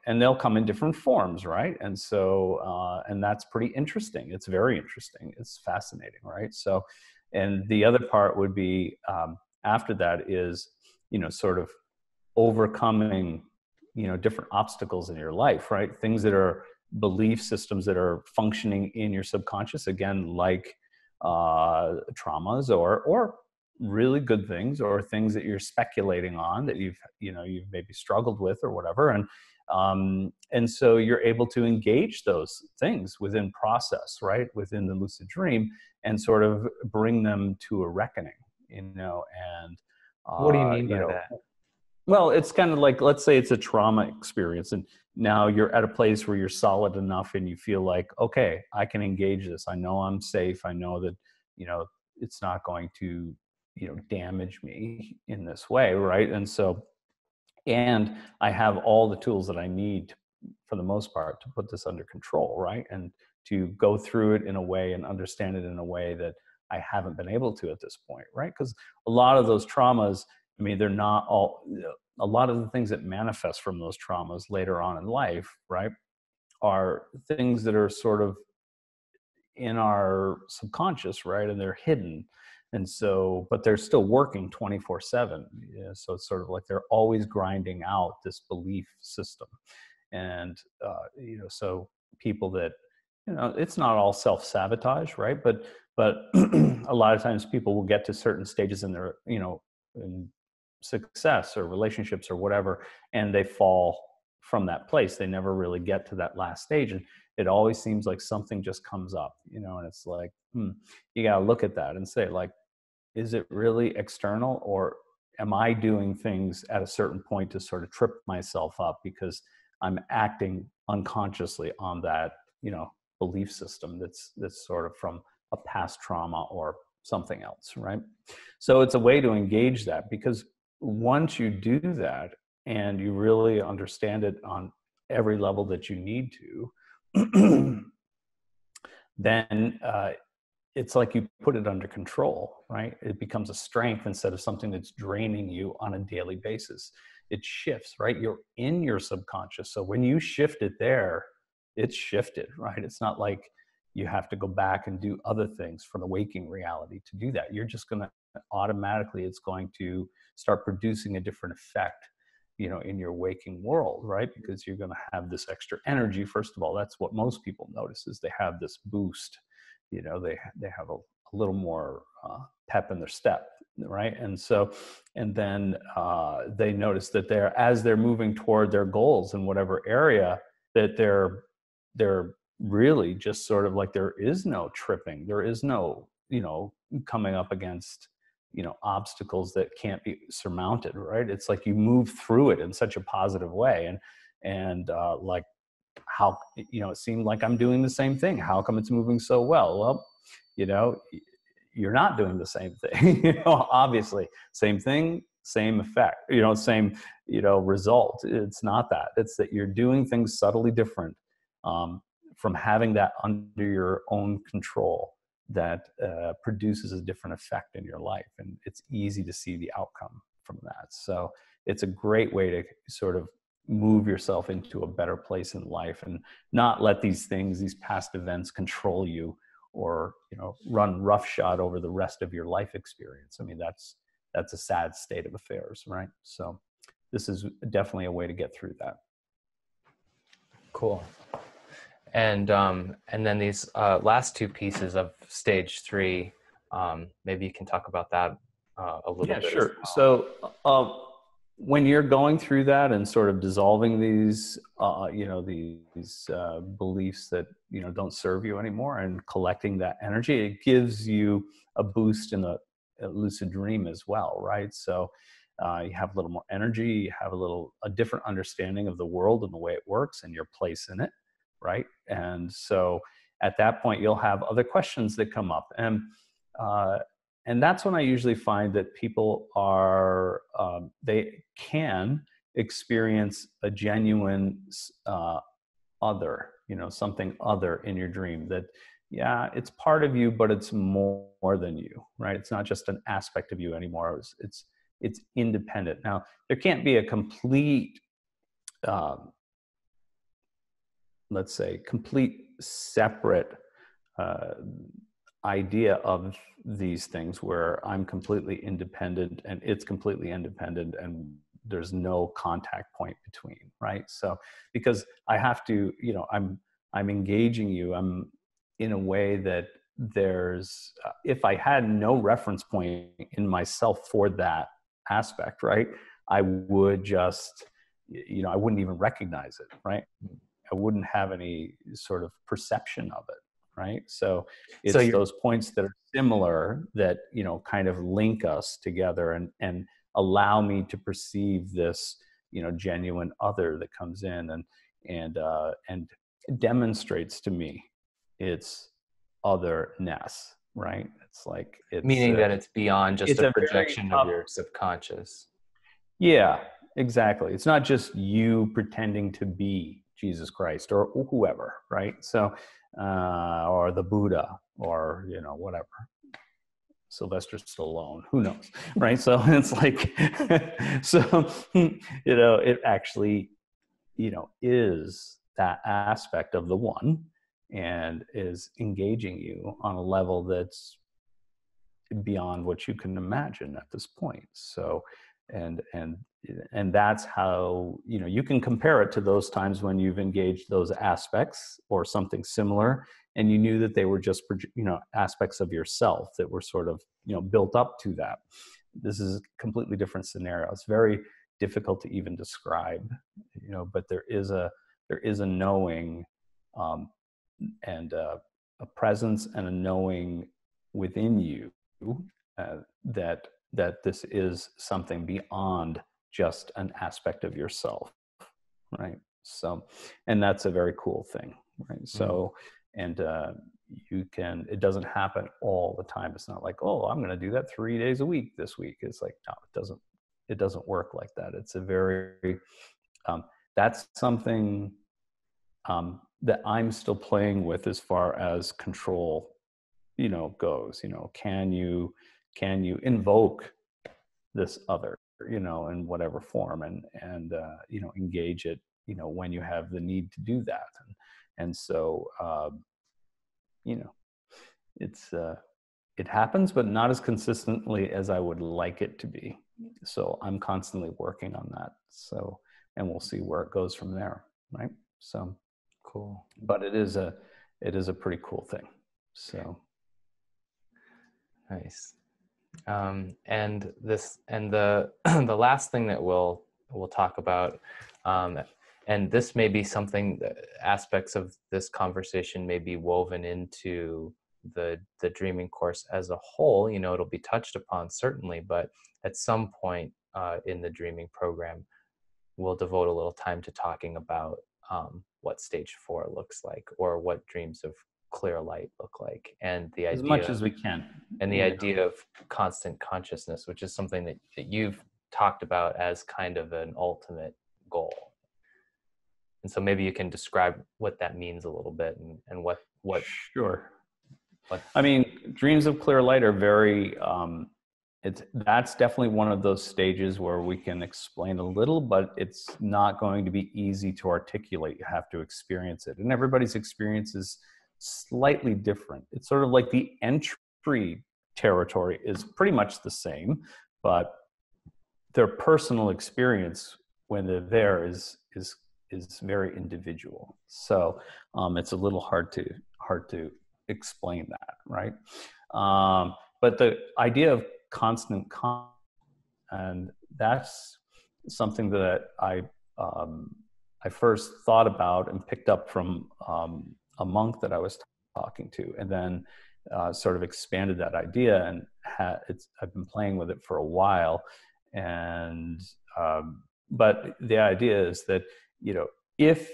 [SPEAKER 2] and they'll come in different forms, right? And so, and that's pretty interesting. It's very interesting. It's fascinating, right? So, and the other part would be, after that is, sort of overcoming, different obstacles in your life, right? Things that are belief systems that are functioning in your subconscious, again, like traumas or really good things, or things that you're speculating on that you've maybe struggled with or whatever. And so you're able to engage those things within process, right, within the lucid dream, and sort of bring them to a reckoning, and
[SPEAKER 1] What do you mean
[SPEAKER 2] you
[SPEAKER 1] by
[SPEAKER 2] know
[SPEAKER 1] that?
[SPEAKER 2] well, it's kind of like, let's say it's a trauma experience, and now you're at a place where you're solid enough and you feel like, okay, I can engage this. I know I'm safe. I know that, it's not going to, damage me in this way, right? And so, and I have all the tools that I need for the most part to put this under control, right? And to go through it in a way and understand it in a way that I haven't been able to at this point, right? Because a lot of those traumas, I mean, they're not all, a lot of the things that manifest from those traumas later on in life, right, are things that are sort of in our subconscious, right? And they're hidden. And so, but they're still working 24/7. Yeah, so it's sort of like they're always grinding out this belief system. And, so people that, it's not all self-sabotage, right? But a lot of times people will get to certain stages in their, in success or relationships or whatever, and they fall from that place. They never really get to that last stage. And it always seems like something just comes up, and it's like, you got to look at that and say, like, is it really external, or am I doing things at a certain point to sort of trip myself up because I'm acting unconsciously on that, belief system that's sort of from a past trauma or something else, right? So it's a way to engage that, because once you do that and you really understand it on every level that you need to, then it's like you put it under control, right? It becomes a strength instead of something that's draining you on a daily basis. It shifts, right? You're in your subconscious. So when you shift it there, it's shifted, right? It's not like you have to go back and do other things for the waking reality to do that. You're just going to automatically, it's going to start producing a different effect, in your waking world, right? Because you're going to have this extra energy. First of all, that's what most people notice, is they have this boost. They have a little more pep in their step, right? And so, and then they notice that as they're moving toward their goals in whatever area that they're really just sort of like there is no tripping, there is no, coming up against, obstacles that can't be surmounted, right? It's like you move through it in such a positive way. And like, how, it seemed like I'm doing the same thing. How come it's moving so well? Well, you know, you're not doing the same thing. Obviously, same thing, same effect. Same, result. It's not that. It's that you're doing things subtly different, from having that under your own control. That produces a different effect in your life, and it's easy to see the outcome from that. So it's a great way to sort of move yourself into a better place in life, and not let these things, these past events, control you, or run roughshod over the rest of your life experience. I mean, that's a sad state of affairs, right? So this is definitely a way to get through that.
[SPEAKER 1] Cool. And then these last two pieces of stage 3, maybe you can talk about that a little
[SPEAKER 2] Yeah,
[SPEAKER 1] bit as
[SPEAKER 2] sure.
[SPEAKER 1] well.
[SPEAKER 2] So when you're going through that and sort of dissolving these, these beliefs that don't serve you anymore, and collecting that energy, it gives you a boost in a lucid dream as well, right? So you have a little more energy, you have a different understanding of the world and the way it works and your place in it, right? And so at that point, you'll have other questions that come up, and that's when I usually find that people are, they can experience a genuine other, something other in your dream, that, yeah, it's part of you, but it's more than you, right? It's not just an aspect of you anymore. It's independent. Now, there can't be a complete, um, let's say, complete separate uh, idea of these things where I'm completely independent and it's completely independent, and there's no contact point between, right? So because I have to, I'm engaging you, I'm in a way that there's, if I had no reference point in myself for that aspect, right, I would just, I wouldn't even recognize it, right? I wouldn't have any sort of perception of it, right? So
[SPEAKER 1] So
[SPEAKER 2] it's
[SPEAKER 1] you're
[SPEAKER 2] those points that are similar that, kind of link us together, and allow me to perceive this, genuine other that comes in, and demonstrates to me its otherness, right? It's like
[SPEAKER 1] meaning that it's beyond just
[SPEAKER 2] it's
[SPEAKER 1] a
[SPEAKER 2] a very
[SPEAKER 1] projection of
[SPEAKER 2] tough.
[SPEAKER 1] your subconscious.
[SPEAKER 2] Yeah, exactly. It's not just you pretending to be Jesus Christ or whoever, right? So, or the Buddha, or whatever, Sylvester Stallone, who knows, right? So it's like, so it actually, is that aspect of the one, and is engaging you on a level that's beyond what you can imagine at this point. So, and and and that's how, you can compare it to those times when you've engaged those aspects or something similar, and you knew that they were just, aspects of yourself that were sort of, built up to that. This is a completely different scenario. It's very difficult to even describe, but there is a knowing, um, and a presence and a knowing within you, that this is something beyond just an aspect of yourself, right? So, and that's a very cool thing, right? So, and it doesn't happen all the time. It's not like, oh, I'm going to do that 3 days a week this week. It's like, no, it doesn't work like that. It's a very, that's something, that I'm still playing with as far as control, goes. Can you invoke this other, in whatever form, and engage it, when you have the need to do that. And so, you know it's it happens, but not as consistently as I would like it to be. So I'm constantly working on that. So, and we'll see where it goes from there, right? So,
[SPEAKER 1] Cool.
[SPEAKER 2] but it is a pretty cool thing. So,
[SPEAKER 1] Nice. And the the last thing that we'll talk about, um, And this may be something, aspects of this conversation may be woven into the dreaming course as a whole. You know, it'll be touched upon certainly, but at some point in the dreaming program, we'll devote a little time to talking about what stage 4 looks like, or what dreams of clear light look like,
[SPEAKER 2] As much as we can.
[SPEAKER 1] and the
[SPEAKER 2] You know.
[SPEAKER 1] idea of constant consciousness, which is something that you've talked about as kind of an ultimate goal. And so maybe you can describe what that means a little bit, and
[SPEAKER 2] Sure.
[SPEAKER 1] what
[SPEAKER 2] I mean, dreams of clear light are very, that's definitely one of those stages where we can explain a little, but it's not going to be easy to articulate. You have to experience it. And everybody's experience is slightly different. It's sort of like the entry territory is pretty much the same, but their personal experience when they're there is very individual. So it's a little hard to explain that, right? But the idea of constant and that's something that I first thought about and picked up from a monk that I was talking to, and then sort of expanded that idea, and I've been playing with it for a while. And but the idea is that, you know, if,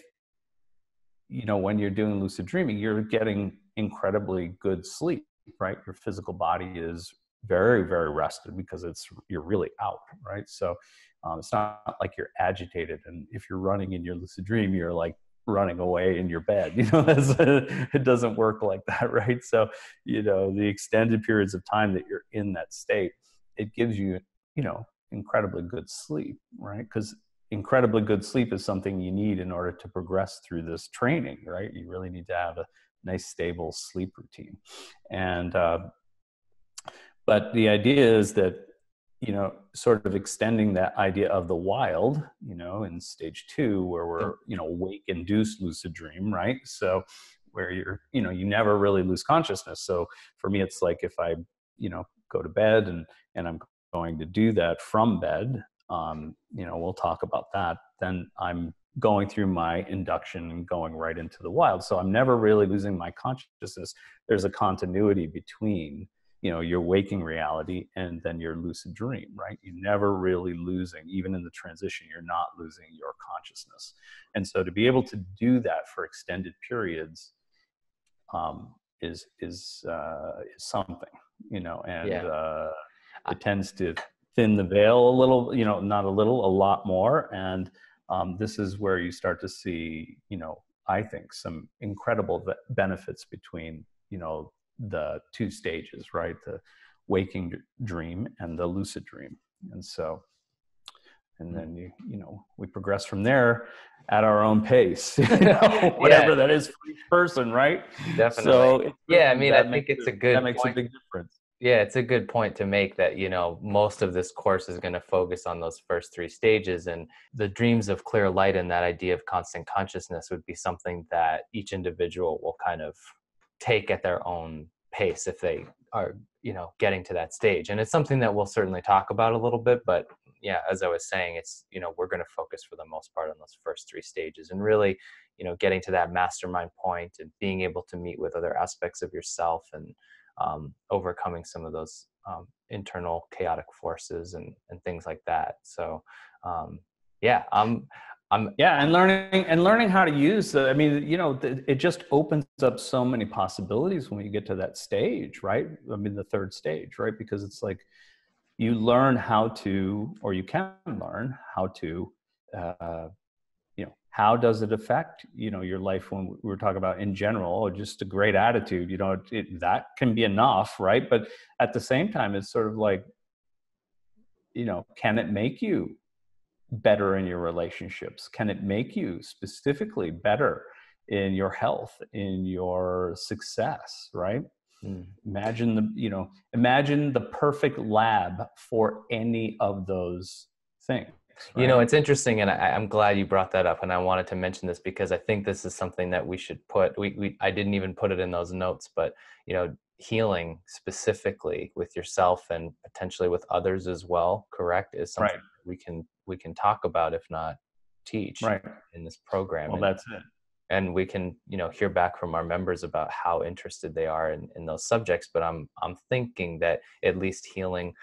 [SPEAKER 2] you know, when you're doing lucid dreaming, you're getting incredibly good sleep, right? Your physical body is very, very rested because you're really out, right? So it's not like you're agitated. And if you're running in your lucid dream, you're like running away in your bed, you know. It doesn't work like that, right? So, you know, the extended periods of time that you're in that state, it gives you, you know, incredibly good sleep, right? Because incredibly good sleep is something you need in order to progress through this training, right? You really need to have a nice, stable sleep routine. And, but the idea is that, you know, sort of extending that idea of the wild, you know, in stage 2, where we're, you know, wake induced lucid dream, right? So where you're, you know, you never really lose consciousness. So for me, it's like if I, you know, go to bed and I'm going to do that from bed, you know, we'll talk about that. Then I'm going through my induction and going right into the wild. So I'm never really losing my consciousness. There's a continuity between, you know, your waking reality and then your lucid dream, right? You're never really losing, even in the transition, you're not losing your consciousness. And so to be able to do that for extended periods is something, you know, and
[SPEAKER 1] yeah.
[SPEAKER 2] it tends to thin the veil a little, you know, not a little, a lot more. And this is where you start to see, you know, I think some incredible benefits between, you know, the 2 stages, right? The waking dream and the lucid dream. And so, and then you know, we progress from there at our own pace, you know,
[SPEAKER 1] Yeah,
[SPEAKER 2] whatever that is for each person, right?
[SPEAKER 1] definitely.
[SPEAKER 2] So it's
[SPEAKER 1] Yeah, I
[SPEAKER 2] really,
[SPEAKER 1] mean, I think it's a
[SPEAKER 2] that
[SPEAKER 1] good
[SPEAKER 2] makes a
[SPEAKER 1] point.
[SPEAKER 2] big difference.
[SPEAKER 1] Yeah, it's a good point to make, that, you know, most of this course is going to focus on those first 3 stages, and the dreams of clear light and that idea of constant consciousness would be something that each individual will kind of take at their own pace if they are, you know, getting to that stage. And it's something that we'll certainly talk about a little bit, but yeah, as I was saying, it's, you know, we're going to focus for the most part on those first 3 stages, and really, you know, getting to that mastermind point and being able to meet with other aspects of yourself, and overcoming some of those internal chaotic forces and things like that. So yeah, I'm
[SPEAKER 2] Yeah, and learning how to use I mean, you know, it just opens up so many possibilities when you get to that stage, right? I mean, the 3rd stage, right? Because it's like you learn how to, or you can learn how to, you know, how does it affect, you know, your life? When we were talking about in general, or just a great attitude, you know, that can be enough, right? But at the same time, it's sort of like, you know, can it make you better in your relationships? Can it make you specifically better in your health, in your success, right?
[SPEAKER 1] mm.
[SPEAKER 2] Imagine imagine the perfect lab for any of those things,
[SPEAKER 1] You know,
[SPEAKER 2] right?
[SPEAKER 1] it's interesting, and I'm glad you brought that up, and I wanted to mention this because I think this is something that we should put. I didn't even put it in those notes, but, you know, healing specifically with yourself and potentially with others as well, correct, is something
[SPEAKER 2] Right.
[SPEAKER 1] we can talk about, if not. teach
[SPEAKER 2] Right.
[SPEAKER 1] in this program.
[SPEAKER 2] Well, that's it.
[SPEAKER 1] And we can, hear back from our members about how interested they are in those subjects. But I'm thinking that at least healing,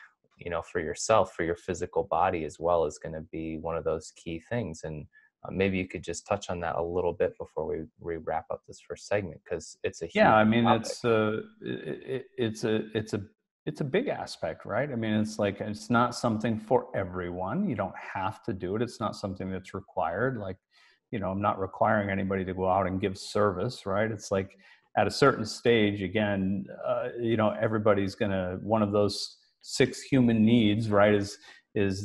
[SPEAKER 1] for yourself, for your physical body as well, is going to be one of those key things. And maybe you could just touch on that a little bit before we wrap up this first segment, because it's a
[SPEAKER 2] Yeah,
[SPEAKER 1] huge
[SPEAKER 2] I mean,
[SPEAKER 1] topic.
[SPEAKER 2] it's a big aspect, right? I mean, it's like, it's not something for everyone. You don't have to do it. It's not something that's required. Like, I'm not requiring anybody to go out and give service, right? It's like at a certain stage, again, everybody's gonna, one of those 6 human needs, right, is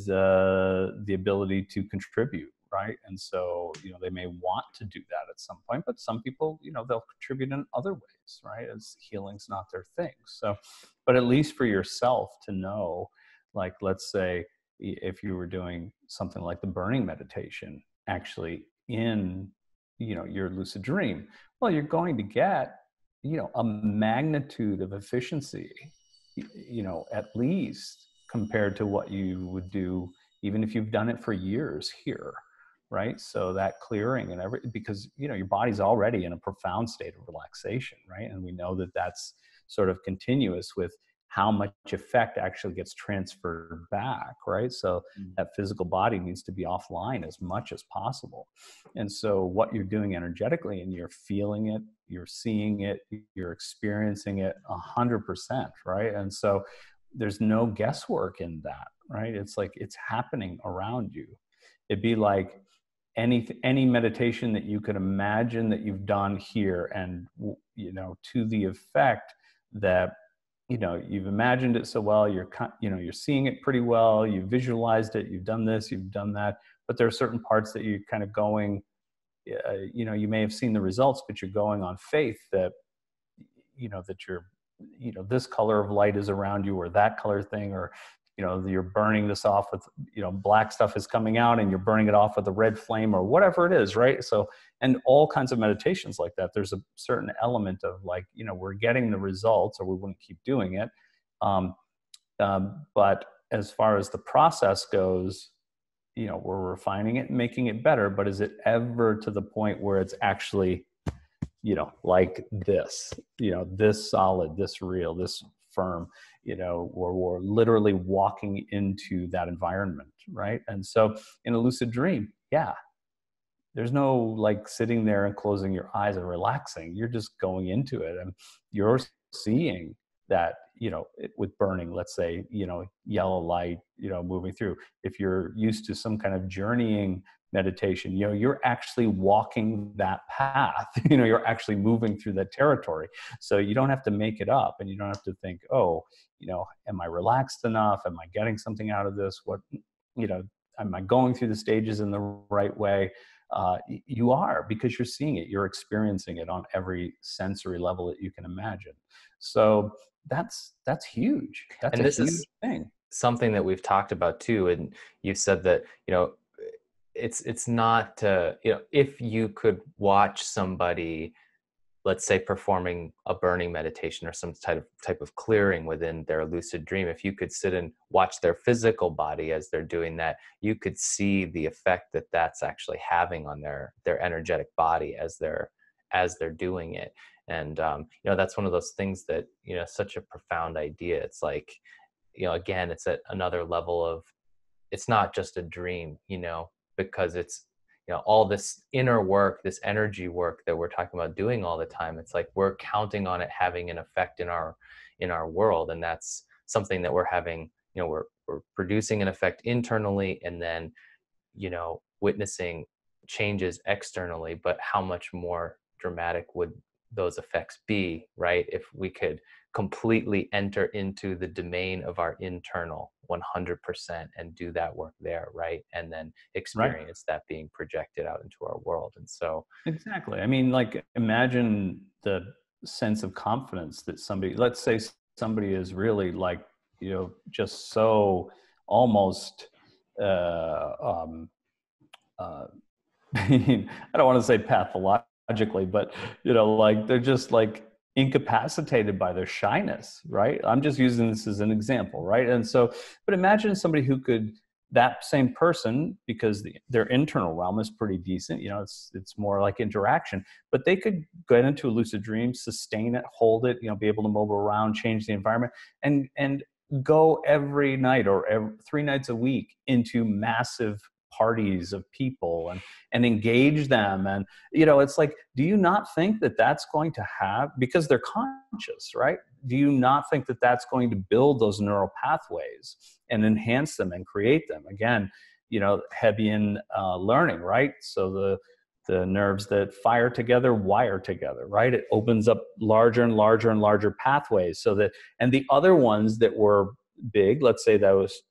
[SPEAKER 2] the ability to contribute, right? And so, they may want to do that at some point, but some people, they'll contribute in other ways, right? As healing's not their thing. So, but at least for yourself to know, like, let's say if you were doing something like the burning meditation, actually in, your lucid dream, well, you're going to get, a magnitude of efficiency, at least compared to what you would do even if you've done it for years here, right? So that clearing and because your body's already in a profound state of relaxation, right? And we know that that's sort of continuous with how much effect actually gets transferred back, right? So that physical body needs to be offline as much as possible. And so what you're doing energetically, and you're feeling it, you're seeing it, you're experiencing it 100%, right? And so there's no guesswork in that, right? It's like it's happening around you. It'd be like any meditation that you could imagine that you've done here, and to the effect that you've imagined it so well, you're seeing it pretty well, you visualized it, you've done this, you've done that, but there are certain parts that you're kind of going, you may have seen the results, but you're going on faith that that you're, this color of light is around you, or that color thing, or you're burning this off with, black stuff is coming out and you're burning it off with a red flame, or whatever it is, right? So, and all kinds of meditations like that, there's a certain element of like, we're getting the results or we wouldn't keep doing it. But as far as the process goes, we're refining it and making it better, but is it ever to the point where it's actually, like this, this solid, this real, this firm, where we're literally walking into that environment, right? And so in a lucid dream, yeah, there's no like sitting there and closing your eyes and relaxing. You're just going into it, and you're seeing that, with burning, let's say, yellow light, moving through. If you're used to some kind of journeying meditation, you're actually walking that path, you're actually moving through that territory. So you don't have to make it up, and you don't have to think, oh, am I relaxed enough? Am I getting something out of this? What, am I going through the stages in the right way? You are, because you're seeing it, you're experiencing it on every sensory level that you can imagine. So that's huge. That's
[SPEAKER 1] And
[SPEAKER 2] a
[SPEAKER 1] this
[SPEAKER 2] huge
[SPEAKER 1] is
[SPEAKER 2] thing.
[SPEAKER 1] something that we've talked about too. And you've said that, it's not, if you could watch somebody, let's say, performing a burning meditation or some type of clearing within their lucid dream, if you could sit and watch their physical body as they're doing that, you could see the effect that that's actually having on their energetic body as they're doing it. And that's one of those things that, such a profound idea. It's like, again, it's at another level of, it's not just a dream, because it's, all this inner work, this energy work that we're talking about doing all the time. It's like we're counting on it having an effect in our world. And that's something that we're having, we're producing an effect internally, and then, witnessing changes externally. But how much more dramatic would those effects be, right, if we could completely enter into the domain of our internal 100% and do that work there, right, and then
[SPEAKER 2] Right.
[SPEAKER 1] experience that being projected out into our world. And so,
[SPEAKER 2] Exactly. I mean, like, imagine the sense of confidence that somebody, let's say somebody is really like, just so almost, um, uh, I don't want to say pathologically, but, like they're just like incapacitated by their shyness, right? I'm just using this as an example, right? And so, but imagine somebody who could that same person, because their internal realm is pretty decent, it's more like interaction, but they could get into a lucid dream, sustain it, hold it, be able to move around, change the environment, and go every night or 3 nights a week into massive parties of people and engage them. And it's like, do you not think that that's going to have, because they're conscious, right? Do you not think that that's going to build those neural pathways and enhance them and create them? Again, Hebbian learning, right? So the nerves that fire together wire together, right? It opens up larger and larger and larger pathways, so that, and the other ones that were big, let's say those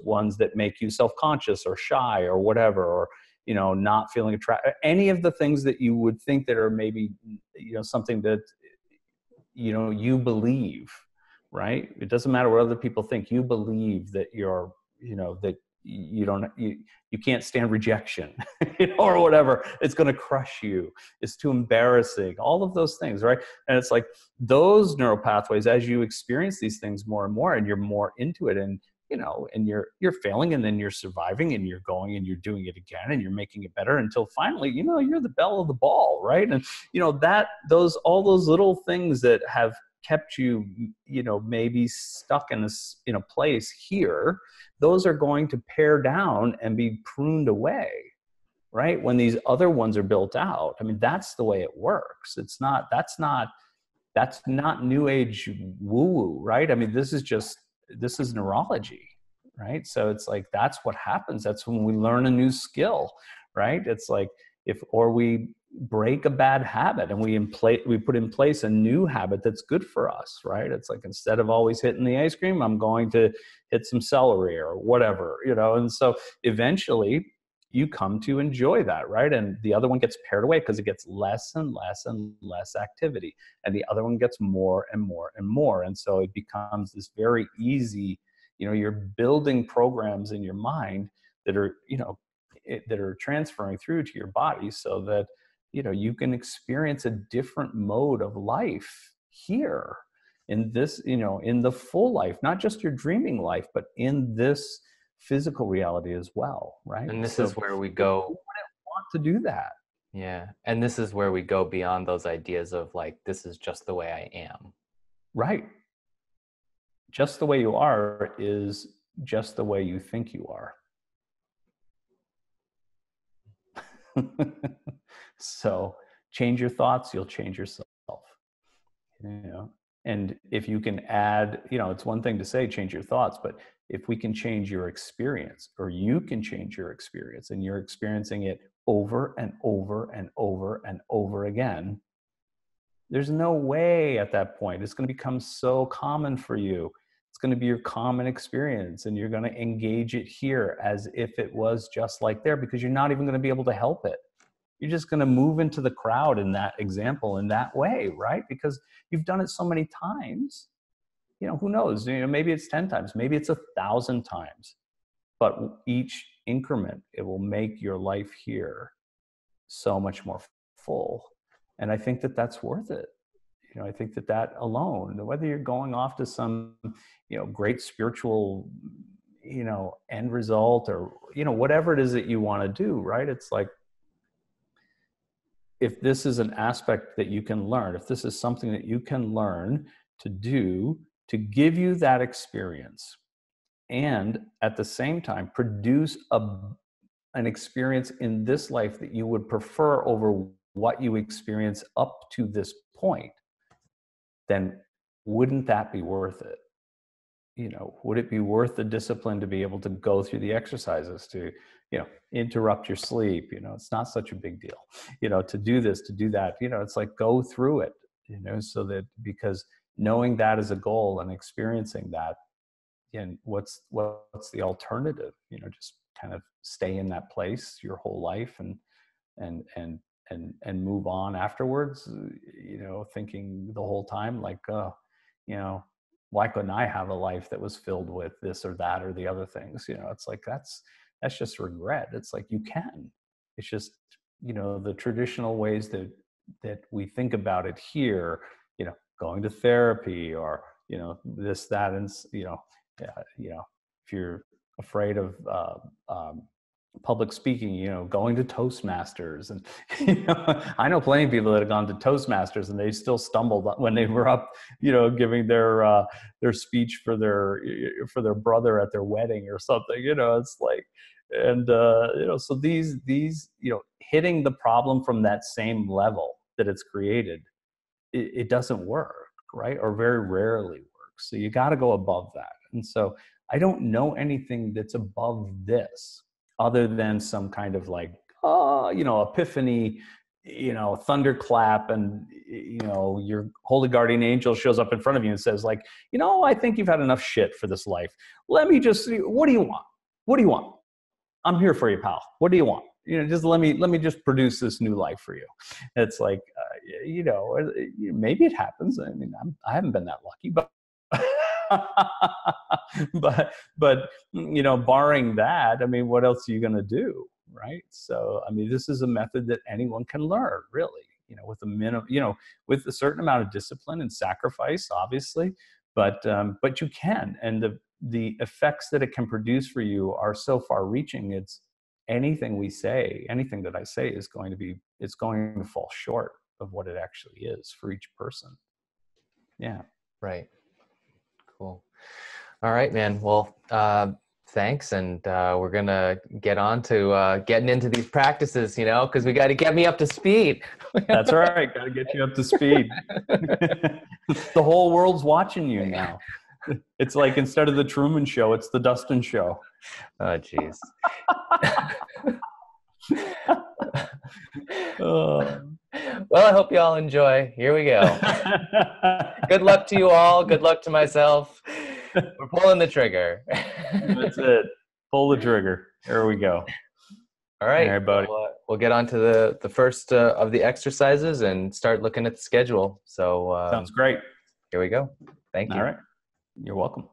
[SPEAKER 2] ones that make you self-conscious or shy or whatever, or not feeling attracted, any of the things that you would think that are maybe something that you believe, right? It doesn't matter what other people think. You believe that that you can't stand rejection, or whatever. It's going to crush you. It's too embarrassing. All of those things, right? And it's like those neural pathways, as you experience these things more and more, and you're more into it, and and you're failing, and then you're surviving, and you're going, and you're doing it again, and you're making it better, until finally, you're the belle of the ball, right? And all those little things that have kept you, maybe stuck in a place here, those are going to pare down and be pruned away, right? When these other ones are built out. I mean, that's the way it works. That's not new age woo-woo, right? I mean, this is neurology, right? So it's like, that's what happens. That's when we learn a new skill, right? It's like, or we break a bad habit and we put in place a new habit that's good for us, right? It's like, instead of always hitting the ice cream, I'm going to hit some celery or whatever, and so eventually you come to enjoy that, right? And the other one gets pared away because it gets less and less and less activity, and the other one gets more and more and more. And so it becomes this very easy, you're building programs in your mind that are that are transferring through to your body, so that you can experience a different mode of life here in this, in the full life, not just your dreaming life, but in this physical reality as well, right?
[SPEAKER 1] And this
[SPEAKER 2] So
[SPEAKER 1] is where we
[SPEAKER 2] who
[SPEAKER 1] go.
[SPEAKER 2] wouldn't want to do that?
[SPEAKER 1] Yeah. And this is where we go beyond those ideas of like, this is just the way I am.
[SPEAKER 2] Right. Just the way you are is just the way you think you are. So change your thoughts, you'll change yourself. And if you can add, it's one thing to say change your thoughts, but if we can change your experience, or you can change your experience, and you're experiencing it over and over and over and over again, there's no way at that point it's going to become so common for you. It's going to be your common experience, and you're going to engage it here as if it was just like there, because you're not even going to be able to help it. You're just going to move into the crowd in that example in that way, right? Because you've done it so many times. Who knows? Maybe it's 10 times, maybe it's 1,000 times, but each increment, it will make your life here so much more full. And I think that that's worth it. I think that alone, whether you're going off to some, great spiritual, end result, or, whatever it is that you want to do, right? It's like, if this is an aspect that you can learn, if this is something that you can learn to do to give you that experience, and at the same time produce an experience in this life that you would prefer over what you experience up to this point, then wouldn't that be worth it? Would it be worth the discipline to be able to go through the exercises, to, interrupt your sleep? It's not such a big deal, to do this, to do that, it's like, go through it, so that, because knowing that is a goal and experiencing that, and what's the alternative? Just kind of stay in that place your whole life and move on afterwards, thinking the whole time like, why couldn't I have a life that was filled with this or that or the other things? It's like, that's just regret. It's like, you can. It's just, the traditional ways that we think about it here, going to therapy, or, this, that, and, if you're afraid of public speaking, going to Toastmasters. And I know plenty of people that have gone to Toastmasters and they still stumbled when they were up, giving their speech for their brother at their wedding or something. It's like, and so these hitting the problem from that same level that it's created, it doesn't work, right? Or very rarely works. So you got to go above that. And so I don't know anything that's above this other than some kind of like, epiphany, thunderclap, and, your holy guardian angel shows up in front of you and says like, I think you've had enough shit for this life. Let me just, what do you want? What do you want? I'm here for you, pal. What do you want? Just let me just produce this new life for you. It's like, maybe it happens. I mean, I haven't been that lucky, but but barring that, I mean, what else are you going to do, right? So, I mean, this is a method that anyone can learn, really. With a minimum, with a certain amount of discipline and sacrifice, obviously, but you can, and the effects that it can produce for you are so far-reaching. It's anything that I say is going to fall short of what it actually is for each person. Yeah.
[SPEAKER 1] Right. Cool. All right, man. Well, thanks. And we're going to get on to getting into these practices, because we got to get me up to speed.
[SPEAKER 2] That's right. Got to get you up to speed. The whole world's watching you now. It's like, instead of the Truman Show, it's the Dustin Show.
[SPEAKER 1] Oh, geez. Well, I hope you all enjoy. Here we go. Good luck to you all. Good luck to myself. We're pulling the trigger.
[SPEAKER 2] That's it. Pull the trigger. There we go.
[SPEAKER 1] All right.
[SPEAKER 2] All right, buddy.
[SPEAKER 1] We'll get on to the first of the exercises and start looking at the schedule. So
[SPEAKER 2] sounds great.
[SPEAKER 1] Here we go. Thank you.
[SPEAKER 2] All right. You're welcome.